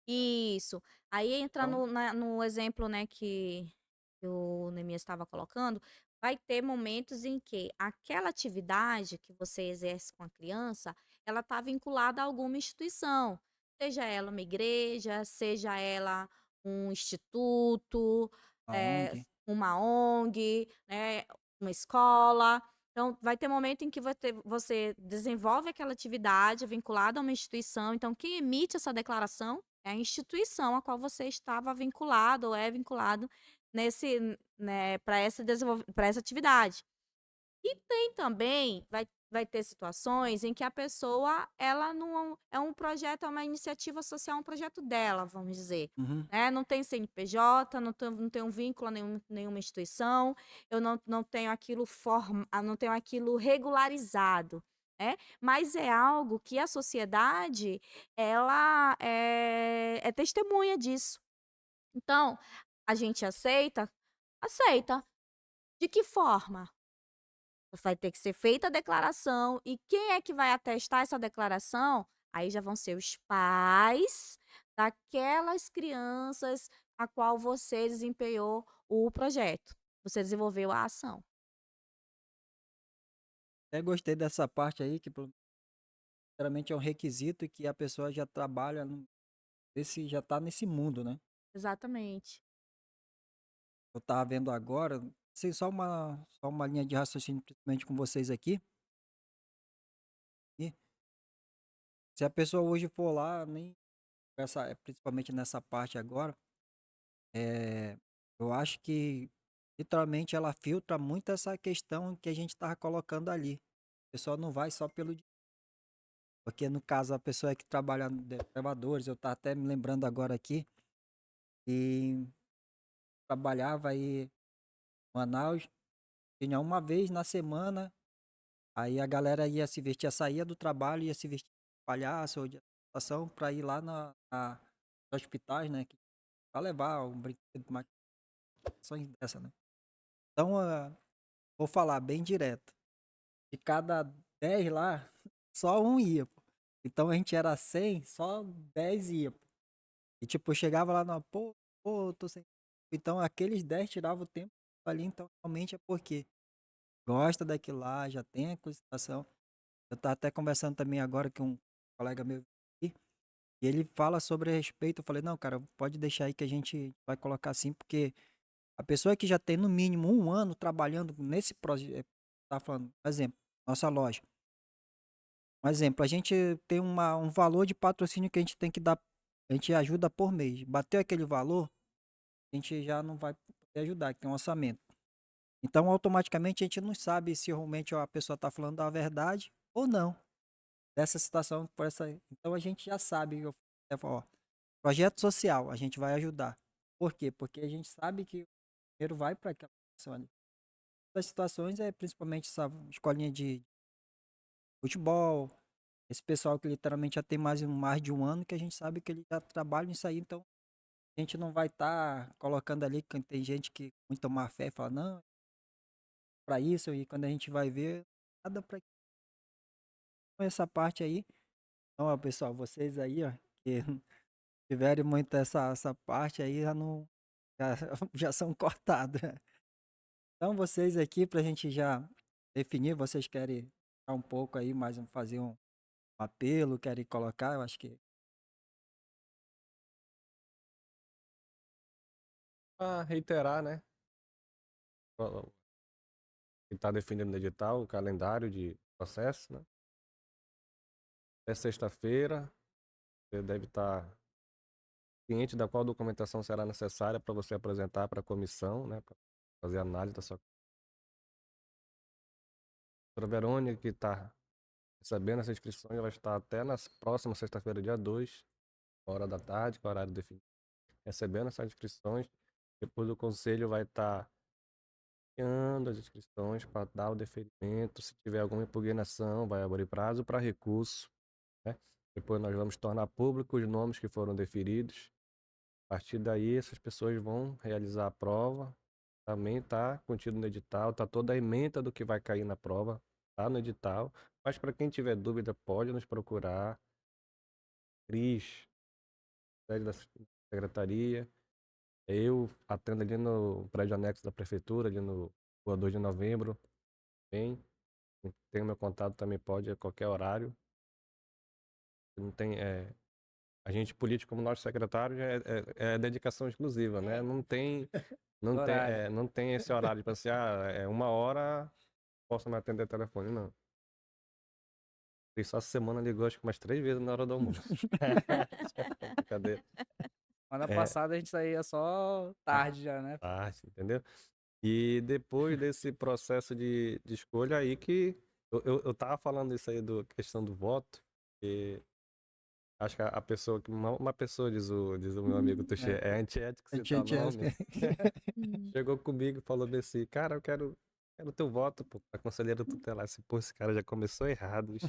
C: Isso. Aí entra
A: então,
C: no exemplo, né, que o Neemias estava colocando, vai ter momentos em que aquela atividade que você exerce com a criança, ela está vinculada a alguma instituição, seja ela uma igreja, seja ela um instituto,
A: a ONG.
C: uma ONG, né, uma escola. Então, vai ter momento em que você desenvolve aquela atividade vinculada a uma instituição. Então, quem emite essa declaração é a instituição a qual você estava vinculado ou é vinculado nesse, né, para essa atividade. E tem também, vai ter situações em que a pessoa, ela não é um projeto, é uma iniciativa social, um projeto dela, vamos dizer,
A: Uhum.
C: né? Não tem CNPJ, não tem um vínculo a nenhuma instituição, eu não tenho aquilo não tenho aquilo regularizado, né? Mas é algo que a sociedade, ela é testemunha disso. Então, a gente aceita? Aceita. De que forma? Vai ter que ser feita a declaração e quem é que vai atestar essa declaração? Aí já vão ser os pais daquelas crianças a qual você desempenhou o projeto, você desenvolveu a ação.
A: Até gostei dessa parte aí, que geralmente é um requisito que a pessoa já trabalha, já tá nesse mundo, né?
C: Exatamente.
A: Eu tava vendo agora, assim, só uma linha de raciocínio, principalmente com vocês aqui. E se a pessoa hoje for lá, nem principalmente nessa parte agora, é, eu acho que literalmente ela filtra muito essa questão que a gente tava colocando ali. A pessoa não vai só pelo. Porque no caso a pessoa que trabalha no elevadores, eu tava até me lembrando agora aqui, e trabalhava aí em Manaus, tinha uma vez na semana. Aí a galera ia se vestir, saía do trabalho, ia se vestir de palhaço ou de ação pra ir lá nos hospitais, né? Pra levar um brinquedo, uma ações dessa, né? Então, vou falar bem direto. De cada 10 lá, só um ia, pô. Então a gente era 100, só 10 ia, pô. E tipo, chegava lá, pô, tô sem. Então aqueles 10 tiravam o tempo ali, então realmente é porque gosta daquilo lá, já tem a consideração. Eu tava até conversando também agora com um colega meu aqui, e ele fala sobre a respeito. Eu falei, não, cara, pode deixar aí que a gente vai colocar assim, porque a pessoa que já tem no mínimo um ano trabalhando nesse projeto, tá falando, por exemplo, nossa loja. Um exemplo, a gente tem um valor de patrocínio que a gente tem que dar, a gente ajuda por mês. Bateu aquele valor, a gente já não vai poder ajudar, que tem um orçamento. Então, automaticamente, a gente não sabe se realmente a pessoa está falando a verdade ou não. Dessa situação, por essa. Então a gente já sabe, eu falo, ó, projeto social, a gente vai ajudar. Por quê? Porque a gente sabe que o dinheiro vai para aquela pessoa ali. As situações é principalmente essa escolinha de futebol, esse pessoal que literalmente já tem mais de um ano, que a gente sabe que ele já trabalha nisso aí, então a gente não vai estar colocando ali, que tem gente que muito má fé fala, não, para isso, e quando a gente vai ver, nada para essa parte aí. Então, ó, pessoal, vocês aí, ó, que tiverem muito essa parte aí, já não já, já são cortados. Então, vocês aqui, para a gente já definir, vocês querem falar um pouco aí, fazer um apelo, querem colocar, eu acho que.
D: Para reiterar, né? O que está definido no edital, o calendário de processo, né? Até sexta-feira, você deve estar ciente da qual documentação será necessária para você apresentar para a comissão, né? Para fazer a análise da sua. A doutora Verônica, que está recebendo essas inscrições, vai estar até na próxima sexta-feira, dia 2, hora da tarde, com o horário definido, recebendo essas inscrições. Depois o conselho vai estar enviando as inscrições para dar o deferimento. Se tiver alguma impugnação, vai abrir prazo para recurso, né? Depois nós vamos tornar público os nomes que foram deferidos. A partir daí, essas pessoas vão realizar a prova. Também está contido no edital, está toda a ementa do que vai cair na prova, está no edital. Mas para quem tiver dúvida, pode nos procurar. Cris, sede da secretaria. Eu atendo ali no prédio anexo da prefeitura, ali no Rua 2 de Novembro. Bem, tem o meu contato também, pode a qualquer horário. Não tem, a gente político como nosso secretário é dedicação exclusiva, né?
B: Horário.
D: Não tem esse horário para assim, é 1 hora, posso me atender telefone, não. Tem só essa semana ligou acho que umas 3 vezes na hora do almoço. Brincadeira.
B: Semana
D: É,
B: passada a gente saía só tarde já, né?
D: tarde, entendeu? E depois desse processo de escolha aí que eu tava falando isso aí do questão do voto, e acho que a pessoa que uma pessoa, diz o meu amigo Tuxê,
A: É,
D: é antiético
A: a
D: citar
A: gente acha
D: nome,
A: que
C: Hum.
D: chegou comigo e falou bem assim: "Cara, eu quero teu voto, pô, pra conselheiro tutelar". Assim, pô, esse cara já começou errado, bicho.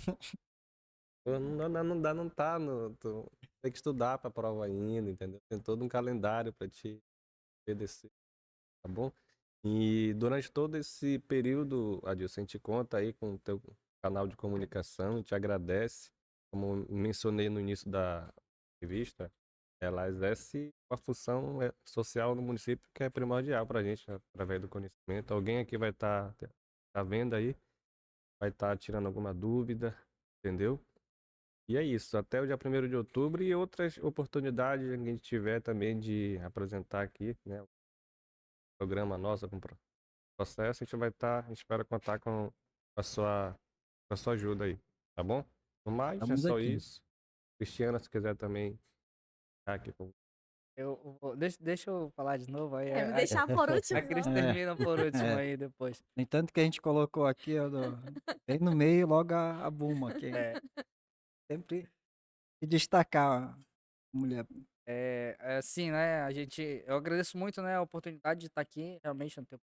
D: Pô, não dá, não tá no tem que estudar pra prova ainda, entendeu? Tem todo um calendário pra te obedecer, tá bom? E durante todo esse período, Adilson, a gente conta aí com o teu canal de comunicação, te agradece. Como mencionei no início da entrevista, ela exerce uma função social no município que é primordial para a gente, através do conhecimento. Alguém aqui vai estar tá vendo aí, vai estar tirando alguma dúvida, entendeu? E é isso, até o dia 1º de outubro e outras oportunidades que a gente tiver também de apresentar aqui, né, o programa nosso com processo, a gente vai estar, espero contar com a sua ajuda aí, tá bom? No mais, é
A: estamos
D: só
A: aqui.
D: isso. Cristiana, se quiser também ficar aqui com.
B: Deixa eu falar de novo, aí
C: É, me
B: a
C: deixar por
B: a
C: último,
B: Cris
C: não.
A: É,
B: termina por último
A: é.
B: aí depois.
A: No entanto que a gente colocou aqui, ó, bem no meio, logo a Buma, que
B: É,
A: sempre se destacar a mulher.
B: é assim, né, eu agradeço muito, né, a oportunidade de estar aqui, realmente, no teu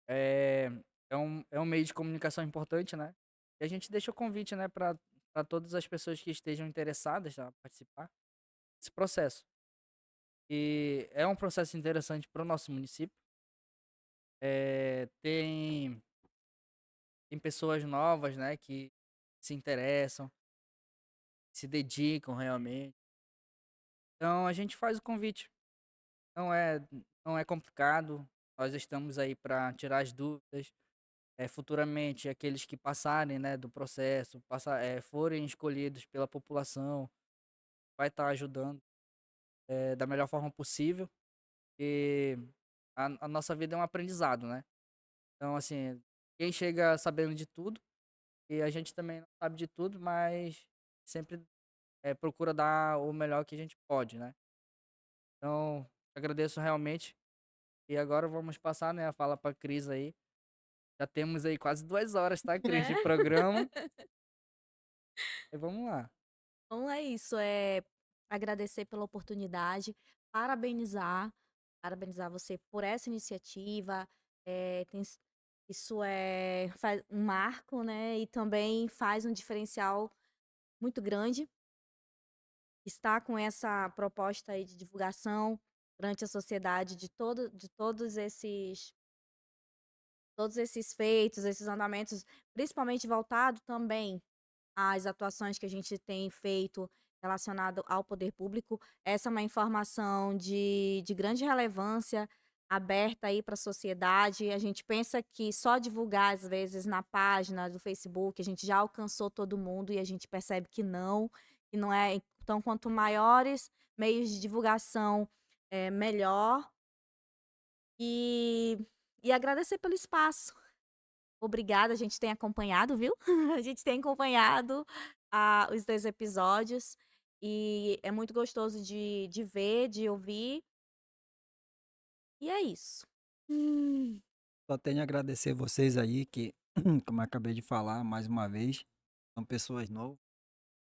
B: é é um meio de comunicação importante, né, e a gente deixa o convite, né, para todas as pessoas que estejam interessadas a participar desse processo. E é um processo interessante para o nosso município. Tem pessoas novas, né, que se interessam, se dedicam realmente. Então a gente faz o convite. Não é não é complicado. Nós estamos aí para tirar as dúvidas. Futuramente, aqueles que passarem, né, do processo, forem escolhidos pela população, vai estar ajudando, da melhor forma possível. E a nossa vida é um aprendizado, né? Então, assim, quem chega sabendo de tudo, e a gente também não sabe de tudo, mas sempre procura dar o melhor que a gente pode, né? Então, agradeço realmente. E agora vamos passar, né, a fala para Cris aí. Já temos aí quase 2 horas, tá, Cris,
C: Né?
B: de programa. E vamos lá.
C: Então é isso, agradecer pela oportunidade, parabenizar, parabenizar você por essa iniciativa. Isso faz um marco, né? E também faz um diferencial muito grande. Estar com essa proposta aí de divulgação perante a sociedade de todos esses feitos, esses andamentos, principalmente voltado também às atuações que a gente tem feito relacionado ao poder público. Essa é uma informação de grande relevância, aberta aí para a sociedade. A gente pensa que só divulgar, às vezes, na página do Facebook, a gente já alcançou todo mundo e a gente percebe que não é. Então, quanto maiores meios de divulgação, melhor. E, e agradecer pelo espaço. Obrigada, a gente tem acompanhado, viu? A gente tem acompanhado os 2 episódios e é muito gostoso de ver, de ouvir. E é isso. Hum.
A: Só tenho a agradecer vocês aí que, como eu acabei de falar mais uma vez, são pessoas novas.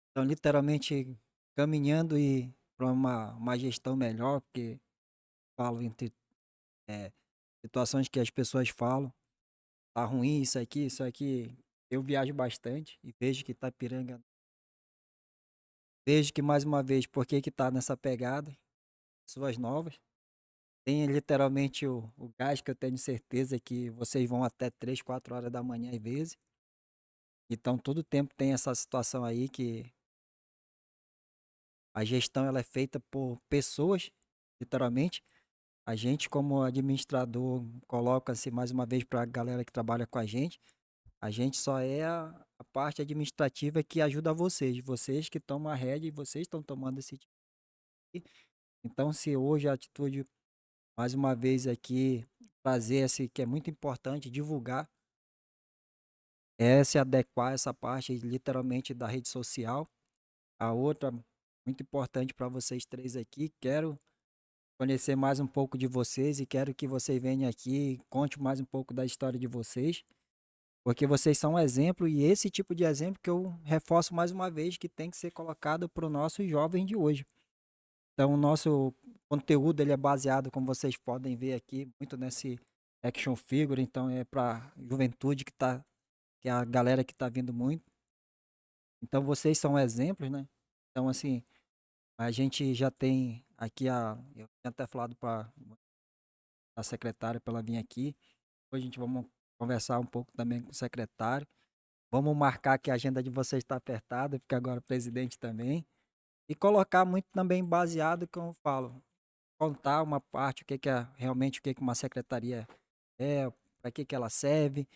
A: Estão literalmente caminhando e para uma gestão melhor, porque falo entre eh, situações que as pessoas falam, tá ruim isso aqui, isso aqui. Eu viajo bastante e vejo que Itapiranga, vejo que mais uma vez, por que que tá nessa pegada, pessoas novas. Tem literalmente o gás que eu tenho certeza que vocês vão até 3, 4 horas da manhã às vezes. Então todo tempo tem essa situação aí que a gestão ela é feita por pessoas, literalmente. A gente como administrador coloca-se mais uma vez para a galera que trabalha com a gente só é a parte administrativa que ajuda vocês que tomam a rédea e vocês estão tomando esse tipo. Então se hoje a atitude, mais uma vez aqui, fazer esse que é muito importante, divulgar, é se adequar a essa parte literalmente da rede social. A outra, muito importante para vocês três aqui, quero conhecer mais um pouco de vocês e quero que vocês venham aqui e conte mais um pouco da história de vocês, porque vocês são um exemplo e esse tipo de exemplo que eu reforço mais uma vez que tem que ser colocado para o nosso jovem de hoje. Então, o nosso conteúdo ele é baseado, como vocês podem ver aqui, muito nesse action figure, então é para juventude que é a galera que está vindo muito. Então, vocês são exemplos, né? Então, assim, a gente já tem aqui eu tinha até falado para a secretária para ela vir aqui. Hoje a gente vamos conversar um pouco também com o secretário. Vamos marcar que a agenda de vocês está apertada, porque agora o presidente também. E colocar muito também baseado, como eu falo, contar uma parte, o que que é realmente o que que uma secretaria é, para que que ela serve,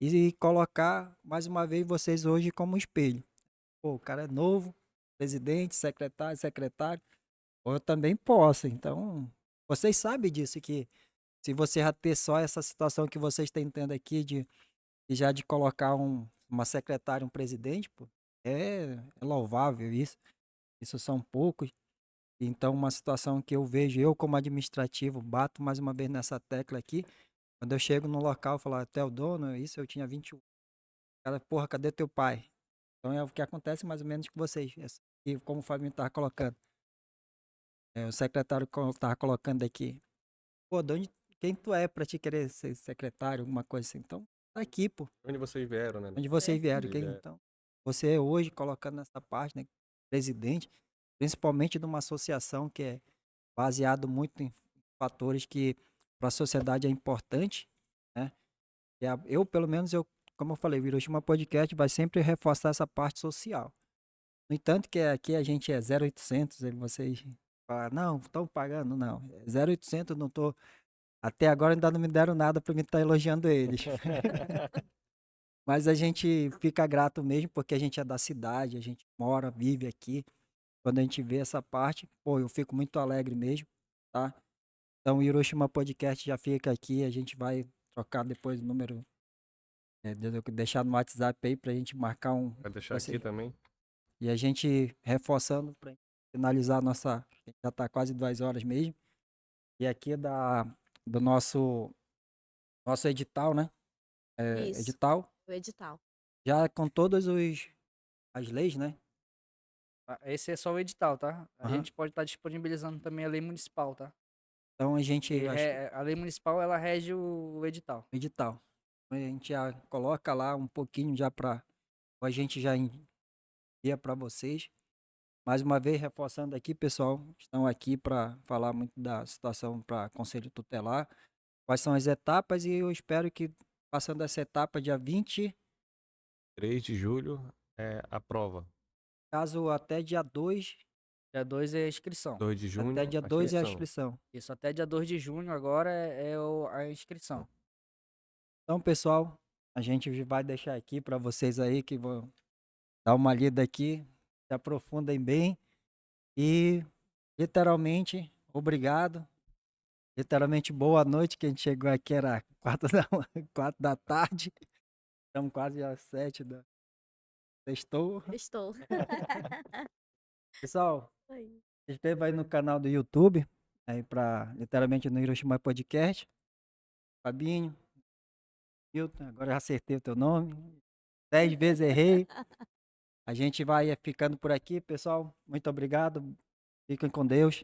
A: e colocar mais uma vez vocês hoje como espelho. Pô, o cara é novo, presidente, secretário, secretário, pô, eu também posso. Então, vocês sabem disso, que se você já ter só essa situação que vocês estão tendo aqui de colocar uma secretária, um presidente, pô, é louvável isso. Isso são poucos. Então, uma situação que eu vejo, eu como administrativo, bato mais uma vez nessa tecla aqui. Quando eu chego no local, eu falo, até o dono, isso eu tinha 21. Cara, porra, cadê teu pai? Então é o que acontece mais ou menos com vocês. E como o Fabinho estava colocando, o secretário estava colocando aqui. Pô, quem tu é pra te querer ser secretário, alguma coisa assim? Então, tá aqui, pô.
D: Onde vocês vieram, né?
A: Onde vocês vieram,
D: Vocês
A: quem?
D: vieram.
A: Então, você hoje colocando nessa parte, né? Presidente, principalmente de uma associação que é baseado muito em fatores que para a sociedade é importante, né? Eu, pelo menos, como eu falei, o Hiroshima Podcast vai sempre reforçar essa parte social. No entanto, que aqui a gente é 0800, e vocês falam, não, estão pagando, não. É 0800, não tô. Até agora ainda não me deram nada para me estar elogiando eles. Mas a gente fica grato mesmo porque a gente é da cidade, a gente mora, vive aqui. Quando a gente vê essa parte, pô, eu fico muito alegre mesmo, tá? Então, o Hiroshima Podcast já fica aqui, a gente vai trocar depois o número, deixar no WhatsApp aí pra gente marcar
D: Vai deixar aqui também?
A: E a gente reforçando pra finalizar a nossa, já tá quase 2 horas mesmo. E aqui do nosso edital, né?
C: Isso,
A: Edital,
C: o edital.
A: já com todas as leis, né?
B: Esse é só o edital, tá? A
A: Aham.
B: gente pode estar disponibilizando também a lei municipal, tá?
A: Então a gente,
B: E
A: acho que
B: a lei municipal, ela rege o edital.
A: edital. A gente já coloca lá um pouquinho já para a gente já envia para vocês. Mais uma vez, reforçando aqui, pessoal, estão aqui para falar muito da situação para Conselho Tutelar, quais são as etapas e eu espero que, passando essa etapa, dia 20,
D: 3 de julho é a prova.
A: caso até dia 2,
B: Dia 2 é a inscrição.
D: 2 de junho,
A: até dia
D: a
A: 2 é a
D: inscrição.
A: inscrição.
B: Isso, até dia 2 de junho agora a inscrição.
A: Então, pessoal, a gente vai deixar aqui para vocês aí que vão dar uma lida aqui, se aprofundem bem e, literalmente, obrigado. Literalmente, boa noite, que a gente chegou aqui era 4 da tarde. Estamos quase às 7 da sextou.
C: Estou.
A: Pessoal,
C: Aí.
A: se inscreva aí no canal do YouTube, aí para literalmente no Hiroshima Podcast. Fabinho, Milton, agora eu acertei o teu nome. 10 vezes errei. A gente vai ficando por aqui, pessoal. Muito obrigado. Fiquem com Deus.